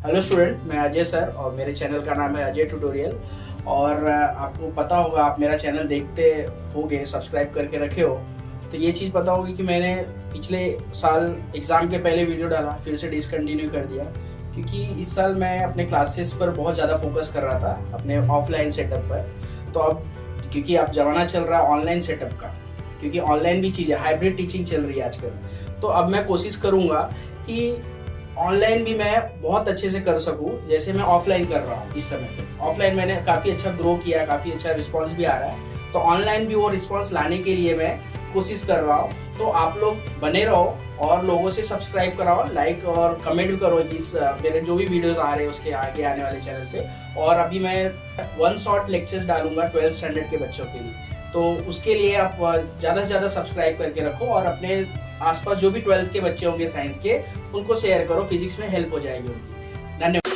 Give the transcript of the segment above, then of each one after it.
Hello student, मैं Ajay sir और मेरे चैनल का नाम है अजय ट्यूटोरियल। और आपको पता होगा, आप मेरा चैनल देखते होगे, सब्सक्राइब करके रखे हो, तो ये चीज़ पता होगी कि मैंने पिछले साल एग्ज़ाम के पहले वीडियो डाला, फिर से डिसकंटिन्यू कर दिया क्योंकि इस साल मैं अपने क्लासेस पर बहुत ज़्यादा फोकस कर रहा था, अपने ऑफलाइन सेटअप पर। तो अब क्योंकि अब ज़माना चल रहा है ऑनलाइन सेटअप का, क्योंकि ऑनलाइन भी चीज़ है, हाइब्रिड टीचिंग चल रही है आजकल, तो अब मैं कोशिश करूँगा कि ऑनलाइन भी मैं बहुत अच्छे से कर सकूं जैसे मैं ऑफलाइन कर रहा हूं। इस समय पे ऑफलाइन मैंने काफ़ी अच्छा ग्रो किया, काफ़ी अच्छा रिस्पांस भी आ रहा है, तो ऑनलाइन भी वो रिस्पांस लाने के लिए मैं कोशिश कर रहा हूं। तो आप लोग बने रहो और लोगों से सब्सक्राइब कराओ, लाइक और कमेंट भी करो इस मेरे जो भी वीडियोस आ रहे हैं उसके आगे आने वाले चैनल पे। और अभी मैं वन शॉट लेक्चर्स डालूंगा 12th स्टैंडर्ड के बच्चों के लिए, तो उसके लिए आप ज़्यादा से ज़्यादा सब्सक्राइब करके रखो और अपने आसपास जो भी 12th के बच्चे होंगे साइंस के, उनको शेयर करो, फिजिक्स में हेल्प हो जाएगी उनकी। धन्यवाद।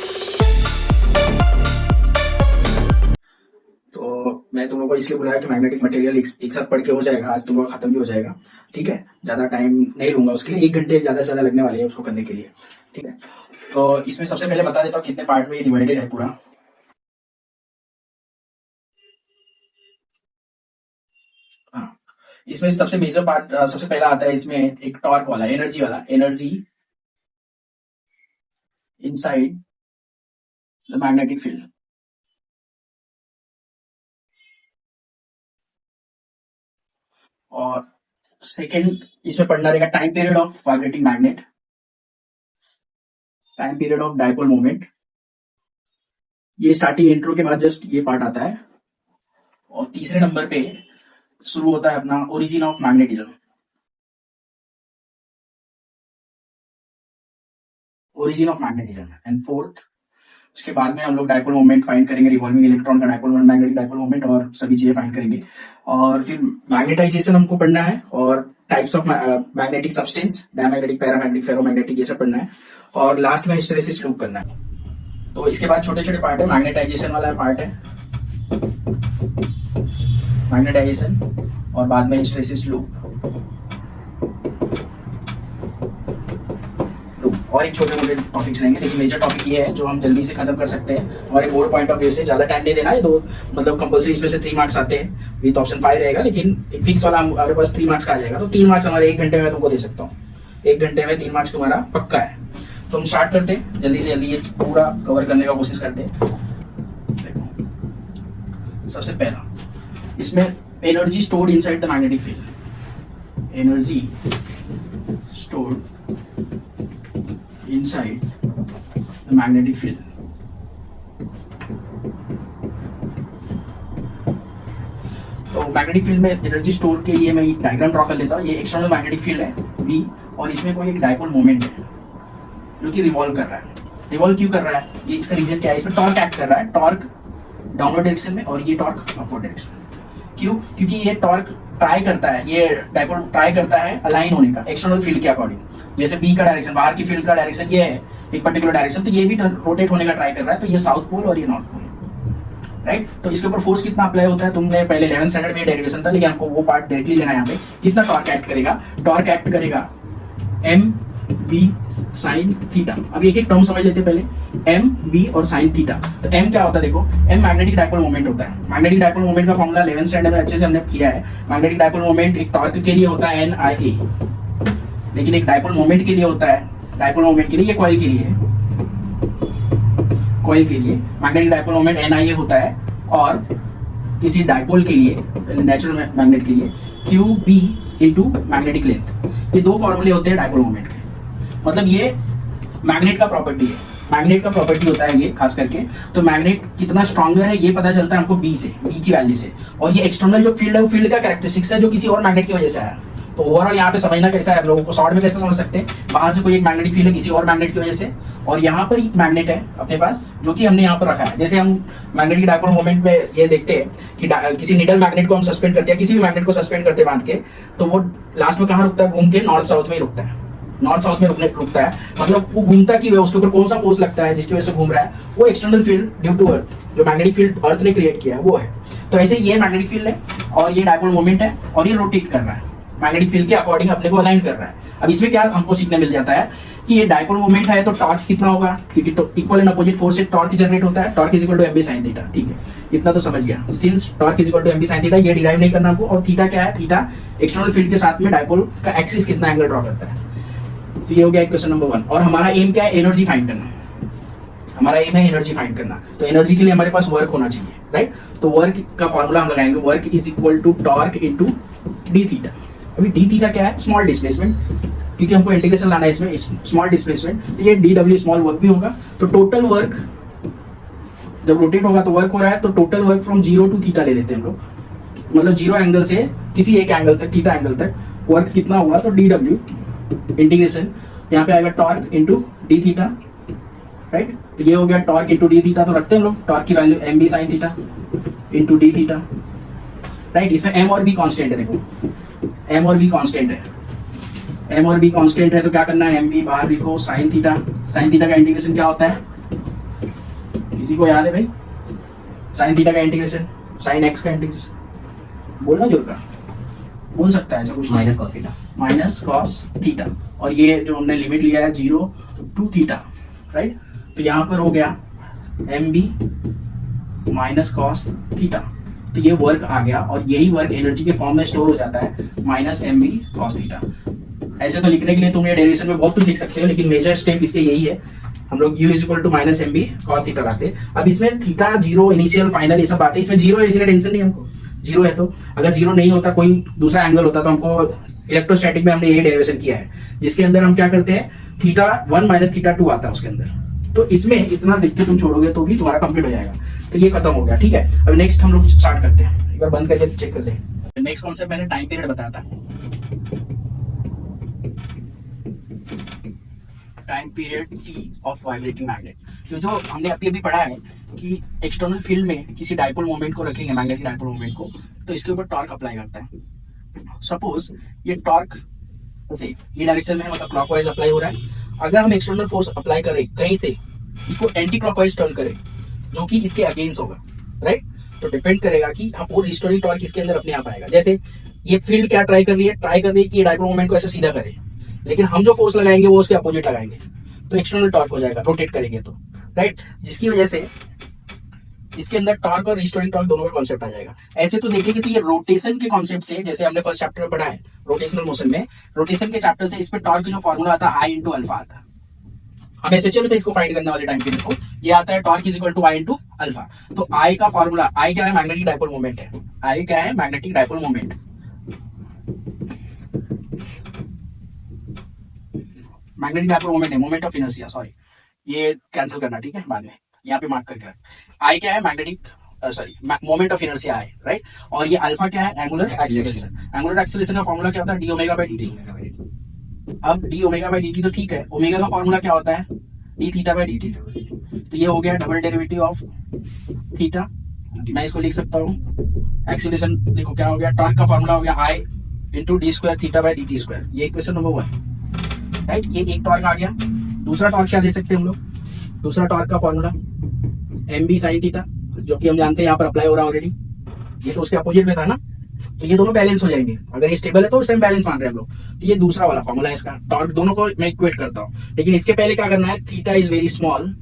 तो मैं तुम लोगों को इसलिए बुलाया कि मैग्नेटिक मटेरियल एक साथ पढ़ के हो जाएगा, आज तुम लोग खत्म भी हो जाएगा, ठीक है। ज़्यादा टाइम नहीं लूंगा उसके लिए, 1 घंटे ज़्यादा से ज़्यादा लगने वाले हैं उसको करने के लिए, ठीक है। तो इसमें सबसे पहले बता देता हूँ कितने पार्ट में डिवाइडेड है पूरा। हाँ, इसमें सबसे मेजर पार्ट सबसे पहला आता है, इसमें एक टॉर्क वाला, एनर्जी वाला, energy inside the magnetic field. और सेकंड इसमें पढ़ना रहेगा time period of vibrating magnet, time period of dipole moment. ये स्टार्टिंग इंट्रो के बाद जस्ट ये पार्ट आता है। और तीसरे नंबर पे शुरू होता है अपना origin of magnetism, origin of magnetism. And fourth, उसके बाद में हम लोग डाइपोल मोमेंट फाइंड करेंगे, रिवॉल्विंग इलेक्ट्रॉन का dipole moment, magnetic dipole moment और सभी चीजें फाइंड करेंगे। और फिर मैग्नेटाइजेशन हमको पढ़ना है और types of magnetic substance, diamagnetic, paramagnetic, ferromagnetic, ये सब पढ़ना है। और लास्ट में हिस्टैरिसीस लूप करना है। तो इसके बाद छोटे छोटे पार्ट है, मैग्नेटाइजेशन वाला पार्ट है, मैग्नेटाइजेशन, और बाद में हिस्टैरिसीस लूप, और एक छोटे मोटे टॉपिक्स रहेंगे, लेकिन मेजर टॉपिक ये है जो हम जल्दी से खत्म कर सकते हैं हमारे बोर्ड पॉइंट ऑफ व्यू से। ज्यादा टाइम नहीं देना है, तो मतलब कंपल्सरी इसमें से 3 मार्क्स आते हैं, विद ऑप्शन 5 रहेगा, लेकिन एक फिक्स वाला हमारे पास 3 मार्क्स का आ जाएगा। तो 3 मार्क्स हमारे 1 घंटे में तुमको दे सकता हूँ, 1 घंटे में 3 मार्क्स तुम्हारा पक्का है। तो हम स्टार्ट करते हैं, जल्दी से जल्दी ये पूरा कवर करने का कोशिश करते हैं। सबसे पहला इसमें energy stored inside the magnetic field, energy stored inside the magnetic field। तो मैग्नेटिक फील्ड में एनर्जी स्टोर के लिए मैं एक डायग्राम ड्रॉ कर लेता हूँ। ये एक्सटर्नल मैग्नेटिक फील्ड है V, और इसमें कोई एक डाइपोल मोमेंट है जो कि रिवॉल्व कर रहा है। रिवॉल्व क्यों कर रहा है, ये इसका रीजन क्या है, इसमें टॉर्क एक्ट कर रहा है, टॉर्क डाउनवर्ड डायरेक्शन में और ये टॉर्क अपवर्ड डायरेक्शन में। क्यों, क्योंकि ये टॉर्क ट्राई करता है, ये डाइपोल ट्राई करता है अलाइन होने का एक्सटर्नल फील्ड के अकॉर्डिंग। जैसे बी का डायरेक्शन, बाहर की फील्ड का डायरेक्शन ये है एक पर्टिकुलर डायरेक्शन, तो ये भी रोटेट होने का ट्राई कर रहा है, तो ये साउथ पोल और ये नॉर्थ पोल, राइट। तो इसके ऊपर फोर्स कितना अप्लाई होता है, तुमने पहले 11th स्टैंडर्ड में डेरिवेशन था, लेकिन आपको वो पार्ट डायरेक्टली लेना है। यहाँ पे कितना टॉर्क एक्ट करेगा, टॉर्क एक्ट करेगा एम बी साइन थीटा। अब एक एक टर्म समझ लेते हैं पहले, एम बी और साइन थीटा। तो एम क्या होता है, देखो एम मैग्नेटिक डाइपोल मोमेंट होता है। मैग्नेटिक डाइपोल मोमेंट का फॉर्मूला 11th स्टैंडर्ड में अच्छे से हमने किया है। मैग्नेटिक डाइपोल मोमेंट एक टॉर्क के लिए होता है NIA, लेकिन एक डाइपोल मोमेंट के लिए होता है, डाइपोल मोमेंट के लिए, ये कॉइल के लिए है, कॉइल के लिए मैग्नेटिक डाइपोल मोमेंट NIA होता है, और किसी डाइपोल के लिए, नेचुरल मैग्नेट के लिए QB इंटू मैग्नेटिक लेंथ। ये 2 फॉर्मूले होते हैं डाइपोल मोमेंट के। मतलब ये मैग्नेट का प्रॉपर्टी है, मैग्नेट का प्रॉपर्टी होता है ये खास करके। तो मैग्नेट कितना स्ट्रॉन्गर है ये पता चलता है हमको बी की वैल्यू से। और ये एक्सटर्नल जो फील्ड है वो फील्ड का कैरेक्टरिस्टिक्स है जो किसी और मैग्नेट की वजह से है। तो ओवरऑल यहाँ पे समझना कैसा है, आप लोगों को शॉर्ट में कैसे समझ सकते हैं, बाहर से कोई एक मैग्नेटिक फील्ड है किसी और मैग्नेट की वजह से, और यहाँ पर एक मैग्नेट है अपने पास जो कि हमने यहाँ पर रखा है। जैसे हम मैग्नेटिक डाइपोल मोमेंट में ये देखते हैं कि किसी निडल मैग्नेट को हम सस्पेंड करते हैं, किसी भी मैग्नेट को सस्पेंड करते बांध के, तो वो लास्ट में कहाँ रुकता है, घूम के नॉर्थ साउथ में ही रुकता है, नॉर्थ साउथ में रुकता है। मतलब वो घूमता की उसके ऊपर कौन सा फोर्स लगता है जिसकी वजह से घूम रहा है, वो external field due to earth, जो मैग्नेटिक फील्ड अर्थ ने क्रिएट किया है वो है। तो ऐसे ये मैग्नेटिक फील्ड है और ये डाइपोल मोमेंट है और ये रोटेट कर रहा है, मैग्नेटिक फील्ड के अकॉर्डिंग अपने को अलाइन कर रहा है। अब इसमें क्या हमको सीखने मिल जाता है कि ये डायपोल मोमेंट है तो टॉर्क कितना होगा, क्योंकि इक्वल एंड अपोजिट फोर्स से टॉर्क जनरेट होता है, torque is equal to M B sine theta. ठीक है, इतना तो समझ गया। Since torque is equal to M B sine theta, ये डिराइव नहीं करना हमको। और थीटा क्या है, थीटा एक्सटर्नल फील्ड के साथ में डायपोल का एक्सिस कितना एंगल ड्रॉ करता है। तो ये हो गया क्वेश्चन नंबर 1। और हमारा एम क्या है, एनर्जी फाइंड करना। हमारा एम है एनर्जी फाइंड करना, तो एनर्जी के लिए हमारे पास वर्क होना चाहिए, राइट। तो वर्क का फॉर्मूला हम लगाएंगे, work is equal to torque into D theta. अभी डी थीटा क्या है, स्मॉल डिस्प्लेसमेंट, क्योंकि हमको इंटीग्रेशन लाना है इसमें, स्मॉल डिस्प्लेसमेंट, तो ये डी डब्ल्यू स्मॉल वर्क भी होगा। तो टोटल वर्क जब रोटेट होगा तो वर्क हो रहा है, तो total work from 0 to theta ले लेते हैं हम लोग, मतलब 0 एंगल से किसी एक एंगल तक, थीटा एंगल तक वर्क कितना हुआ, तो डी डब्ल्यू इंटीग्रेशन यहाँ पे आएगा torque into D theta, right. तो ये हो गया टॉर्क इंटू डी थीटा, तो रखते हैं हम लोग टॉर्क की value M B sine theta into D theta, right. इसमें एम और बी कांस्टेंट है, देखो एम और बी कांस्टेंट है, एम और बी कांस्टेंट है, तो क्या करना है, एम बी बाहर लिखो, साइन थीटा का इंटीग्रेशन क्या होता है, किसी को याद है भाई, साइन थीटा का इंटीग्रेशन, साइन एक्स का इंटीग्रेशन, बोलना जोर का बोल सकता है, ऐसा कुछ minus cos theta, minus cos theta. और ये जो हमने लिमिट लिया है 0 टू थीटा, राइट। तो यहाँ पर हो गया M B minus cos theta, तो ये वर्क आ गया, और यही वर्क एनर्जी के फॉर्म में स्टोर हो जाता है, minus M B cos theta. ऐसे तो लिखने के लिए तुम ये डेरिवेशन में बहुत कुछ लिख सकते हो, लेकिन मेजर स्टेप इसके यही है, हम लोग u is equal to minus M B cos theta लाते हैं। अब इसमें थीटा 0 इनिशियल फाइनल ये सब बातें, इसमें 0 है इसलिए टेंशन नहीं हमको, 0 है। तो अगर 0 नहीं होता, कोई दूसरा एंगल होता, तो हमको इलेक्ट्रोस्टैटिक में हमने ये डेरिवेशन किया है, जिसके अंदर हम क्या करते हैं, थीटा 1 माइनस थीटा 2 आता है उसके अंदर। तो इसमें इतना लिख के तुम छोड़ोगे तो भी तुम्हारा कंप्लीट हो जाएगा। तो ये खत्म हो गया, ठीक है। अब नेक्स्ट हम लोग स्टार्ट करते हैं, एक बार बंद करके चेक कर ले। नेक्स्ट कॉन्सेप्ट मैंने टाइम पीरियड बताया था, time period T of vibrating magnet. तो जो हमने अभी पढ़ा है कि एक्सटर्नल फील्ड में किसी डाइपोल मोमेंट को रखेंगे, मैग्नेटिक डाइपोल मोमेंट को, तो इसके ऊपर टॉर्क अप्लाई करता है। सपोज ये टॉर्क जैसे ये डायरेक्शन में, मतलब क्लॉकवाइज अप्लाई हो रहा है। अगर हम एक्सटर्नल फोर्स अप्लाई करें कहीं से, इसको एंटी क्लॉकवाइज टर्न करें, जो कि इसके अगेंस्ट होगा, राइट। तो डिपेंड करेगा कि हम वो रिस्टोरिंग टॉर्क इसके अंदर अपने आप आएगा। जैसे ये फील्ड क्या ट्राई कर रही है कि ये डाइपोल मोमेंट को ऐसे सीधा करे, लेकिन हम जो फोर्स लगाएंगे वो उसके अपोजिट लगाएंगे, तो एक्सटर्नल टॉर्क हो जाएगा, रोटेट करेंगे तो, राइट। जिसकी वजह से इसके अंदर टॉर्क और रिस्टोरिंग टॉर्क दोनों का कॉन्सेप्ट आ जाएगा। ऐसे तो देखेंगे तो ये रोटेशन के कॉन्सेप्ट से, जैसे हमने फर्स्ट चैप्टर में पढ़ा है रोटेशनल मोशन में, रोटेशन के चैप्टर से इस पे टॉर्क जो फॉर्मूला आता है आई इंटू अल्फा आता है। अब एसएचएम से इसको फाइंड करने वाले टाइम पीरियड को, ये आता है torque is equal to I into alpha. तो आई का फॉर्मूला, आई क्या है, मैग्नेटिक डाइपोल मोमेंट है, आई क्या है, magnetic dipole moment. Magnetic dipole moment है, मोमेंट ऑफ इनर्शिया, सॉरी ये कैंसिल करना, ठीक है, बाद में यहाँ पे मार्क करके रख। आई क्या है, मैग्नेटिक मोमेंट ऑफ इनर्शिया है, राइट। और ये अल्फा क्या है, एंगुलर एक्सीलरेशन। एंगुलर एक्सीलरेशन का फॉर्मूला क्या होता है, D omega by D T. अब D omega by D T तो ठीक है, ओमेगा का फॉर्मूला क्या होता है, D theta by D T. तो ये हो गया डबल डेरिवेटिव ऑफ थीटा, मैं इसको लिख सकता हूँ। एक्सीलरेशन देखो क्या हो गया, टॉर्क का फॉर्मूला हो गया I into D square theta by D T square. ये इक्वेशन नंबर 1, राइट। ये एक टॉर्क आ गया। दूसरा टॉर्क क्या ले सकते हैं हम लोग, दूसरा टॉर्क का formula M B sine theta, जो कि हम जानते हैं यहाँ पर अप्लाई हो रहा है ऑलरेडी, ये तो उसके अपोजिट में था ना, तो ये दोनों बैलेंस हो जाएंगे। अगर ये स्टेबल है तो उस टाइम बैलेंस मान रहे हैं हम लोग। तो ये दूसरा वाला फॉर्मूला है इसका, टॉर्क दोनों को मैं इक्वेट करता हूँ, लेकिन इसके पहले क्या करना है, theta is very small,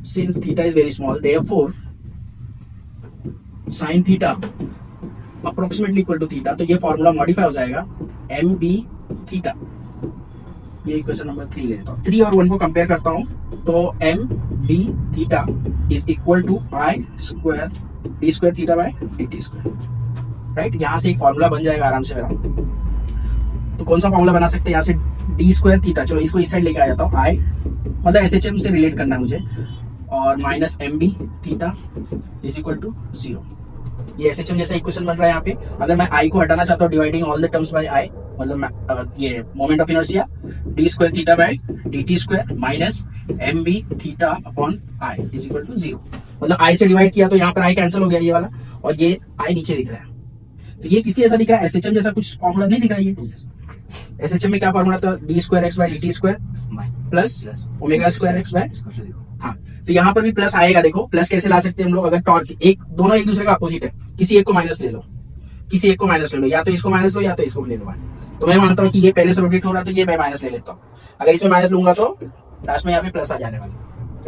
since theta is very small therefore sine theta approximately equal to theta. तो ये फॉर्मूला मॉडिफाई हो जाएगा एम बी थीटा। ये इक्वेशन नंबर 3 ले लेता हूँ, 3 और 1 को कंपेयर करता हूँ, तो M B theta is equal to I square D square theta by D T square, right. यहाँ से एक फॉर्मूला बन जाएगा आराम से मेरा। तो कौन सा फॉर्मूला बना सकते हैं यहाँ से, डी स्क्वायर थीटा, चलो इसको इस साइड लेके आ जाता हूँ, आई मतलब एसएचएम से रिलेट करना है मुझे, और minus M B theta is equal to 0। ये एसएचएम जैसा इक्वेशन बन रहा है यहाँ पे। अगर मैं आई को हटाना चाहता हूँ, dividing all the terms by I, मतलब ये moment of inertia d square theta by D T square minus M B theta upon I is equal to 0। मतलब आई से डिवाइड किया तो यहाँ पर आई कैंसिल हो गया ये वाला, और ये आई नीचे दिख रहा है। तो ये किसके जैसा दिख रहा है, एसएचएम जैसा कुछ फॉर्मूला नहीं दिख रहा है। ये एसएचएम में क्या फॉर्मूला था, D square X by D T square plus omega square X by, हाँ। तो यहाँ पर भी प्लस आएगा, देखो प्लस कैसे ला सकते हैं हम लोग, अगर टॉर्क एक दोनों एक दूसरे का अपोजिट है, किसी एक को माइनस ले लो, किसी एक को माइनस ले लो, या तो इसको माइनस लो या तो इसको ले लो। तो मैं मानता हूँ कि ये पहले से रोटेट हो रहा है, तो ये मैं माइनस ले लेता हूँ। अगर इसमें माइनस लूंगा तो लास्ट में यहाँ पे प्लस आ जाने वाली,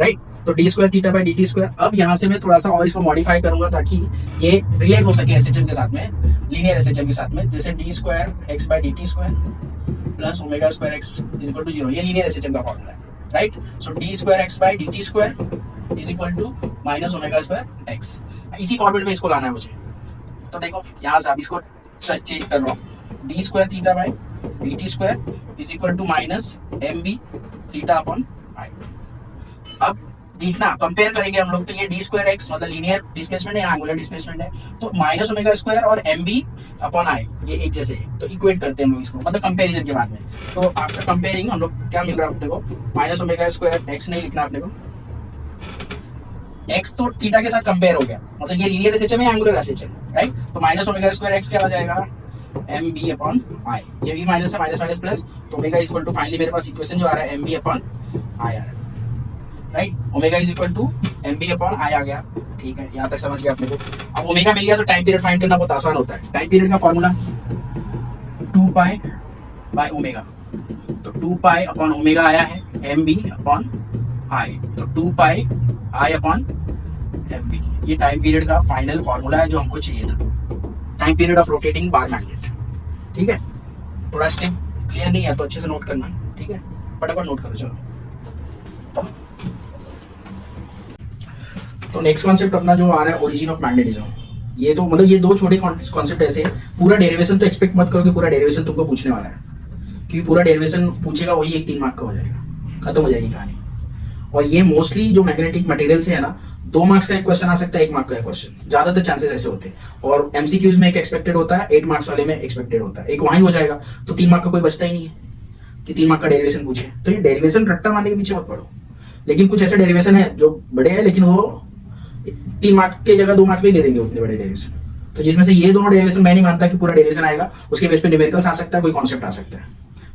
राइट। तो D square theta by D T square. अब यहाँ से मैं थोड़ा सा और इसको मॉडिफाई करूंगा ताकि ये रिलेट हो सके एसएचएम के साथ में, लीनियर एसएचएम के साथ में। जैसे D square X by D T square plus omega square X is equal to 0, ये लीनियर एसएचएम का फॉर्मूला है, right. So D square X by D T square is equal to minus omega square X. इसी format में इसको लाना है मुझे। तो देखो यहाँ से आप इसको चेंज कर रहा हूँ, D square theta by D T square is equal to minus M B theta upon I. अब देखना कंपेयर करेंगे हम लोग, तो ये डी स्क्वायर एक्स मतलब लीनियर डिस्प्लेसमेंट है, एंगुलर डिस्प्लेसमेंट है, तो माइनस ओमेगा स्क्वायर और एम बी अपॉन आई ये एक जैसे है, तो इक्वेट करते हैं हम लोग इसको, मतलब कंपैरिजन के बाद में। तो आफ्टर कंपेयरिंग हम लोग क्या मिल रहा है अपने को, माइनस ओमेगा स्क्वायर एक्स नहीं लिखना अपने को, एक्स तो थीटा के साथ कंपेयर हो गया, मतलब ये लीनियर एसएचएम है, एंगुलर एसएचएम, राइट। तो माइनस ओमेगा स्क्वायर एक्स क्या हो जाएगा, एम बी अपॉन आई, ये भी माइनस है, माइनस माइनस प्लस, तो ओमेगा इक्वल टू फाइनली मेरे पास इक्वेशन जो आ रहा है एम बी अपॉन आई आ रहा है, right. Omega is equal to M B upon I आ गया, ठीक है, यहाँ तक समझ गया अपने को। अब ओमेगा मिल गया तो टाइम पीरियड फाइंड करना बहुत आसान होता है। टाइम पीरियड का फॉर्मूला 2 पाई बाय ओमेगा, तो 2 पाई अपॉन ओमेगा आया है एम बी अपॉन आई, तो 2 पाई आई अपॉन एम बी, ये टाइम पीरियड का फाइनल फॉर्मूला है जो हमको चाहिए था, time period of rotating bar magnet, ठीक है। थोड़ा स्टेप क्लियर नहीं है तो अच्छे से नोट करना, ठीक है, फटाफट नोट करो चलो। तो नेक्स्ट कॉन्सेप्ट अपना जो आ रहा है ओरिजिन ऑफ मैग्नेटिज्म। ये तो मतलब ये दो छोटे कॉन्सेप्ट ऐसे हैं, पूरा डेरिवेशन तो एक्सपेक्ट मत करो कि पूरा डेरिवेशन तुमको पूछने वाला है, क्योंकि पूरा डेरिवेशन पूछेगा वही 1-3 मार्क का हो जाएगा, खत्म हो जाएगी कहानी। और ये मोस्टली जो मैग्नेटिक मटेरियल से है ना, 2 मार्क्स का एक क्वेश्चन आ सकता है, 1 मार्क का एक क्वेश्चन, ज्यादातर चांसेस ऐसे होते हैं। और एमसीक्यूज में एक एक्सपेक्टेड होता है, 8 मार्क्स वाले में एक्सपेक्टेड होता है, एक वहीं हो जाएगा, तो 3 मार्क का कोई बचता ही नहीं है कि 3 मार्क का डेरिवेशन पूछे। तो ये डेरिवेशन रट्टा मारने के पीछे मत पड़ो, लेकिन कुछ ऐसे डेरिवेशन है जो बड़े हैं, लेकिन वो 3 मार्क की जगह 2 मार्क भी दे देंगे उतने बड़े डेरिवेशन। तो जिसमें से ये दोनों डेरिवेशन मैं नहीं मानता कि पूरा डेरिवेशन आएगा, उसके बेस पे न्यूमेरिकल्स आ सकता है, कोई कॉन्सेप्ट आ सकता है,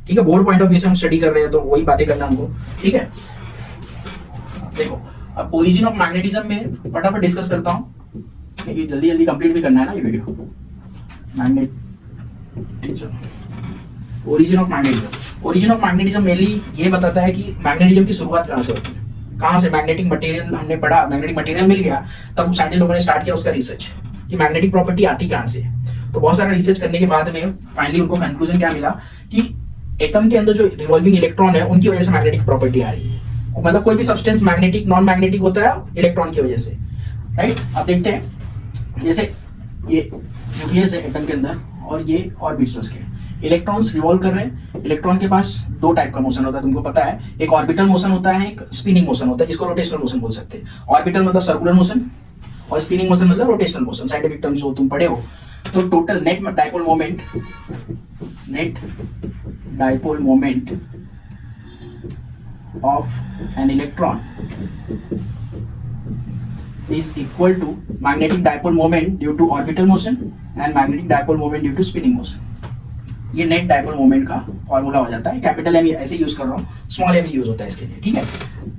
ठीक है। बोर्ड पॉइंट ऑफ व्यू से हम स्टडी कर रहे हैं तो वही बातें करना हमको, ठीक है। देखो अब ओरिजिन ऑफ मैग्नेटिज्म में फटाफट डिस्कस करता हूँ, क्योंकि जल्दी जल्दी कंप्लीट भी करना है ना ये video. Magnetism, origin of magnetism. Origin of magnetism mainly ये बताता है कि मैग्नेटिज्म की शुरुआत कहाँ से होती है, कहाँ से मैग्नेटिक मटेरियल हमने पढ़ा, मैग्नेटिक मटेरियल मिल गया, तब साइंटिस्ट लोगों ने स्टार्ट किया उसका रिसर्च कि मैग्नेटिक प्रॉपर्टी आती कहाँ से। तो बहुत सारा रिसर्च करने के बाद में फाइनली उनको कंक्लूजन क्या मिला कि एटम के अंदर जो रिवॉल्विंग इलेक्ट्रॉन है उनकी वजह से मैग्नेटिक प्रॉपर्टी आ रही है। मतलब कोई भी सब्सटेंस मैग्नेटिक नॉन मैग्नेटिक होता है इलेक्ट्रॉन की वजह से, राइट। अब देखते हैं, जैसे ये न्यूक्लियस है एटम के अंदर और ये ऑर्बिट्स है उसके, इलेक्ट्रॉन्स रिवॉल्व कर रहे हैं। इलेक्ट्रॉन के पास 2 टाइप का मोशन होता है, तुमको पता है, एक ऑर्बिटल मोशन होता है, एक स्पिनिंग मोशन होता है, जिसको रोटेशनल मोशन बोल सकते हैं। ऑर्बिटल मतलब सर्कुलर मोशन और स्पिनिंग मोशन मतलब रोटेशनल मोशन, साइंटिफिक टर्म्स जो तुम पढ़े हो। तो total net dipole moment of an electron is equal to magnetic dipole moment due to orbital motion and magnetic dipole moment due to spinning motion। ये net dipole moment का formula हो जाता है। कैपिटल एम ऐसे use कर रहा हूँ, small M use होता है इसके लिए, ठीक है।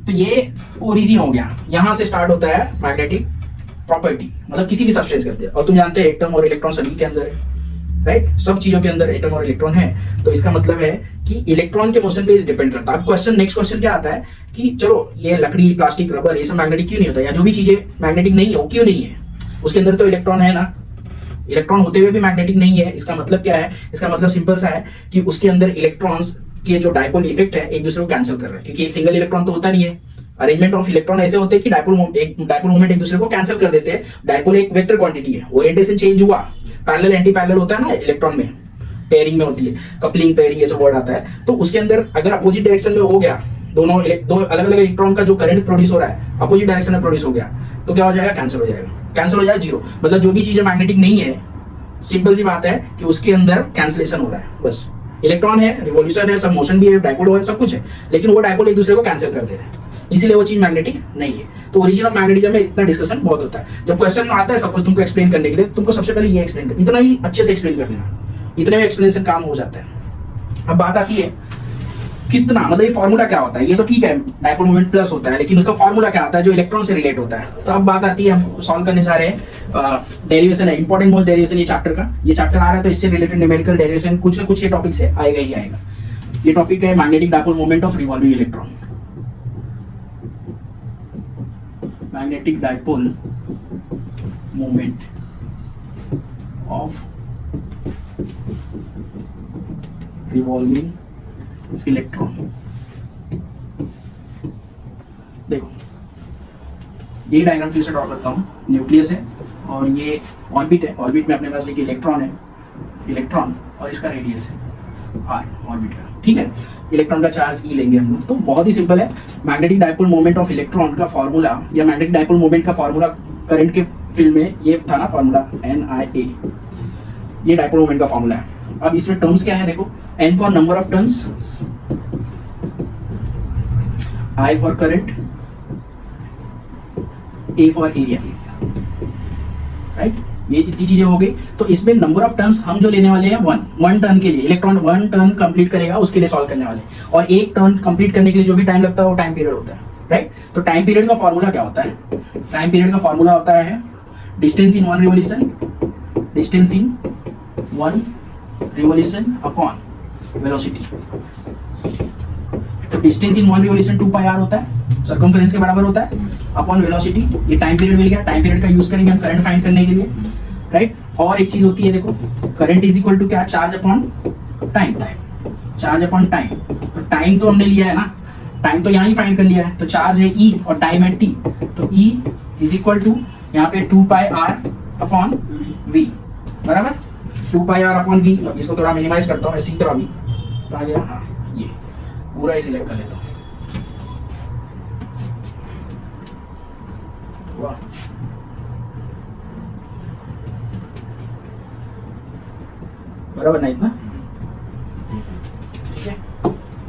तो ये ओरिजिन हो गया, यहाँ से स्टार्ट होता है मैग्नेटिक प्रॉपर्टी, मतलब किसी भी सब्सटेंस करते हैं। और तुम जानते हैं एटम और इलेक्ट्रॉन सभी के अंदर है, राइट, सब चीजों के अंदर एटम और इलेक्ट्रॉन है। तो इसका मतलब है कि इलेक्ट्रॉन के मोशन पे डिपेंड करता है। अब क्वेश्चन, नेक्स्ट क्वेश्चन क्या आता है कि चलो ये लकड़ी, प्लास्टिक, रबर ये सब मैग्नेटिक क्यों नहीं होता, या जो भी चीजें मैग्नेटिक नहीं है वो क्यों नहीं है, उसके अंदर तो इलेक्ट्रॉन है ना, इलेक्ट्रॉन होते हुए भी मैग्नेटिक नहीं है। इसका मतलब क्या है, इसका मतलब सिंपल सा है कि उसके अंदर इलेक्ट्रॉन्स के जो डाइपोल इफेक्ट है एक दूसरे को कैंसिल कर रहा है, क्योंकि एक सिंगल इलेक्ट्रॉन तो होता नहीं है। अरेंजमेंट ऑफ इलेक्ट्रॉन ऐसे होते हैं कि डाइपोल मोमेंट एक दूसरे को कैंसिल कर देते हैं। डाइपोल एक वेक्टर क्वांटिटी है, ओरिएंटेशन चेंज हुआ, पैरेलल एंटी पैरेलल होता है ना इलेक्ट्रॉन में, पेयरिंग में होती है, कपलिंग, पेयरिंग ये सब वर्ड आता है। तो उसके अंदर अगर अपोजिट डायरेक्शन में हो गया, दो अलग अलग इलेक्ट्रॉन का जो करंट प्रोड्यूस हो रहा है अपोजिट डायरेक्शन में प्रोड्यूस हो गया, तो क्या हो जाएगा, कैंसिल हो जाएगा, जीरो। मतलब जो भी चीजें मैग्नेटिक नहीं है, सिंपल सी बात है कि उसके अंदर कैंसिलेशन हो रहा है, बस। इलेक्ट्रॉन है, रिवॉल्यूशन है, सब मोशन भी है, डाइपोल है, सब कुछ है, लेकिन वो डाइपोल एक दूसरे को कैंसिल कर दे रहे हैं, इसीलिए वो चीज मैग्नेटिक नहीं है। तो ओरिजिन ऑफ मैग्नेटिज्म में इतना डिस्कशन बहुत होता है। जब क्वेश्चन आता है सपोज तुमको एक्सप्लेन करने के लिए, तुमको सबसे पहले ये एक्सप्लेन कर, इतना ही अच्छे से एक्सप्लेन कर देना, इतने में एक्सप्लेनेशन काम हो जाता है। अब बात आती है कितना, मतलब ये फॉर्मूला क्या होता है, ये तो ठीक है डाइपोल मोमेंट प्लस होता है, लेकिन उसका फॉर्मूला क्या आता है जो इलेक्ट्रॉन से रिलेट होता है। तो अब बात आती है, हम सॉल्व करने जा रहे हैं डेरिवेशन है, इंपॉर्टेंट मोस्ट डेरिवेशन ये चैप्टर का, ये चैप्टर आ रहा है तो इससे रिलेटेड न्यूमेरिकल डेरिवेशन कुछ ना कुछ ये टॉपिक से आएगा ही आएगा। ये टॉपिक है magnetic dipole moment of revolving electron. Magnetic dipole moment of revolving electron. देखो ये डायग्राम फिर से ड्रॉ करता हूँ, न्यूक्लियस है और ये ऑर्बिट है, ऑर्बिट में अपने पास एक इलेक्ट्रॉन है, इलेक्ट्रॉन और इसका रेडियस है आर ऑर्बिट का, ठीक है। इलेक्ट्रॉन का चार्ज ई लेंगे हम लोग, तो बहुत ही सिंपल है। Magnetic dipole moment of electron का फॉर्मूला या मैग्नेटिक डाइपोल मोमेंट का फॉर्मूला करंट के फील्ड में ये था ना फॉर्मूला NIA, ये डाइपोल मोमेंट का फॉर्मूला है। अब इसमें टर्म्स क्या है देखो, N for number of turns, I for current, A for area, right. ये इतनी चीजें हो गई। तो इसमें नंबर ऑफ टर्न्स हम जो लेने वाले हैं वन टर्न के लिए, इलेक्ट्रॉन 1 टर्न कंप्लीट करेगा उसके लिए सॉल्व करने वाले, और एक टर्न कंप्लीट करने के लिए जो भी टाइम लगता है वो टाइम पीरियड होता है, राइट। तो टाइम पीरियड का फॉर्मूला क्या होता है, टाइम पीरियड का फॉर्मूला होता है distance in one revolution, distance in one revolution upon velocity. तो distance in one revolution 2πr होता है, सर्कमफरेंस के बराबर होता है, अपॉन वेलोसिटी। ये टाइम पीरियड मिल गया, टाइम पीरियड का यूज करेंगे हम करंट फाइंड करने के लिए, राइट। और एक चीज होती है देखो, करंट इज इक्वल टू क्या, charge upon time, charge upon time. तो टाइम तो हमने लिया है ना, टाइम तो यहाँ ही फाइंड कर लिया है, तो चार्ज है E और टाइम है T, तो E इज इक्वल टू यहाँ पे 2πr अपॉन V, बराबर 2πr अपॉन V। अब इसको थोड़ा मिनिमाइज करता हूँ, मैं सीख रहा हूँ अभी, तो आ गया, हाँ ये पूरा ही सिलेक्ट कर लेता हूँ, बराबर नहीं इतना, ठीक है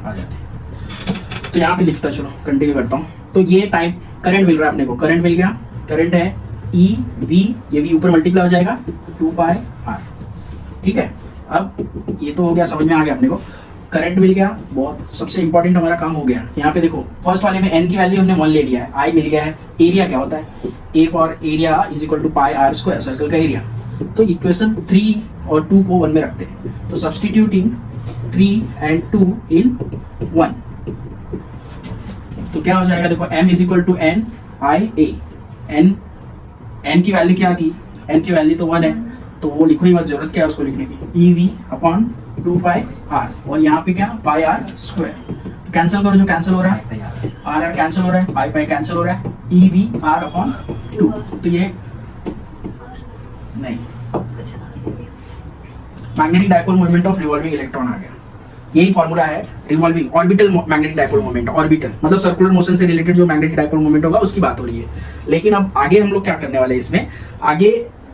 आ जाते। तो यहाँ पे लिखता, चलो कंटिन्यू करता हूँ। तो ये टाइम करंट मिल रहा है अपने को, करंट मिल गया, करंट है E V, ये भी ऊपर मल्टीप्लाई हो जाएगा 2πr, ठीक है। अब ये तो हो गया, समझ में आ गया अपने को, करंट मिल गया, बहुत सबसे इंपॉर्टेंट हमारा काम हो गया। यहाँ पे देखो फर्स्ट वाले में n की वैल्यू हमने 1 ले लिया है, I मिल गया है, एरिया क्या होता है, A for area is equal to πr square, circle का एरिया। तो इक्वेशन 3 और 2 को 1 में रखते हैं, तो सब्सटीट्यूटिंग 3 and 2 in 1, तो क्या हो जाएगा देखो, m is equal to NIA, n की वैल्यू क्या थी, n की वैल्यू तो 1 है, तो वो लिखो ही मत, जरूरत क्या है उसको लिखने की, EV अपॉन 2πr, और यहाँ पे क्या πr स्क्वायर, कैंसिल करो जो कैंसिल हो रहा है, r कैंसिल हो रहा है, पाई कैंसिल हो रहा है, EV r अपॉन 2, तो ये नहीं, magnetic dipole moment of revolving electron आ गया। यही फॉर्मूला है revolving orbital magnetic dipole moment, orbital मतलब सर्कुलर मोशन से रिलेटेड जो मैग्नेटिक डाइपोल मोमेंट होगा उसकी बात हो रही है। लेकिन अब आगे हम लोग क्या करने वाले हैं, इसमें आगे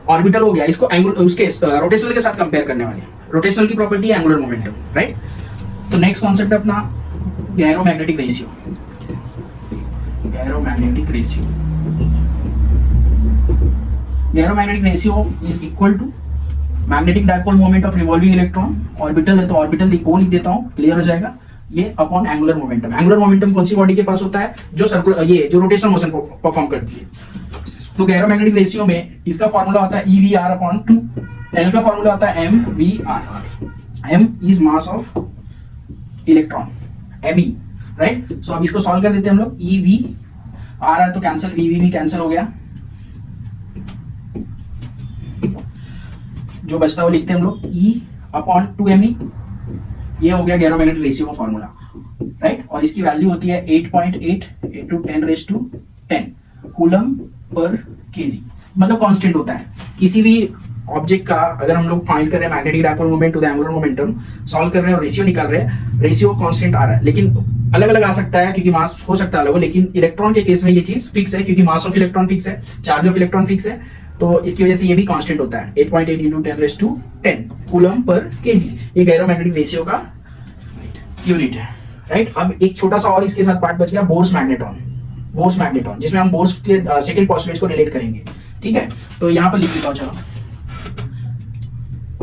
ऑर्बिटल हो गया, इसको एंगुलर उसके रोटेशनल के साथ कंपेयर करने वाले हैं। रोटेशनल की प्रॉपर्टी है एंगुलर मोमेंटम, राइट। तो नेक्स्ट कॉन्सेप्ट है अपना gyromagnetic ratio, gyromagnetic ratio. Gyromagnetic ratio is equal to magnetic dipole moment of revolving electron, orbital है तो ऑर्बिटल ओ लिख देता हूँ, क्लियर हो जाएगा, ये upon angular momentum. Angular momentum कौन सी बॉडी के पास होता है, जो सर्कुलर ये जो रोटेशनल मोशन परफॉर्म करती है। तो गैरोमैग्नेटिक रेशियो में इसका फॉर्मूला होता है EVR अपॉन 2, L का फॉर्मूला होता है MVR, M is mass of electron, ME, right. So अब इसको सॉल्व कर देते हैं हम लोग, EVR तो कैंसिल, VV भी कैंसिल हो गया, जो बचता है वो लिखते हैं हम लोग E अपॉन 2ME, ये हो गया गैरोमैग्नेटिक रेशियो का फॉर्मूला, राइट। और इसकी वैल्यू होती है 8.8 into 10⁻10 कूलम पर केजी, मतलब कांस्टेंट होता है। किसी भी ऑब्जेक्ट का अगर हम लोग फाइंड कर रहे हैं magnetic dipole moment to the angular momentum, solve कर रहे हैं और रेशियो निकाल रहे हैं, रेशियो कांस्टेंट आ रहा है, लेकिन अलग अलग आ सकता है क्योंकि मास हो सकता है अलग हो, लेकिन इलेक्ट्रॉन के केस में ये चीज फिक्स है क्योंकि मास ऑफ इलेक्ट्रॉन फिक्स है, चार्ज ऑफ इलेक्ट्रॉन फिक्स है, तो इसकी वजह से ये भी कांस्टेंट होता है 8.8 into 10⁻10 कूलम पर केजी। ये गैरोमैग्नेटिक रेशियो का यूनिट है, राइट। अब एक छोटा सा और इसके साथ पार्ट बच गया, बोर्स मैग्नेटॉन, बोर्स मैग्नेटॉन, जिसमें हम बोर्स के सेकंड पोस्टुलेट को रिलेट करेंगे, ठीक है। तो यहाँ पर लिख देता हूँ, चलो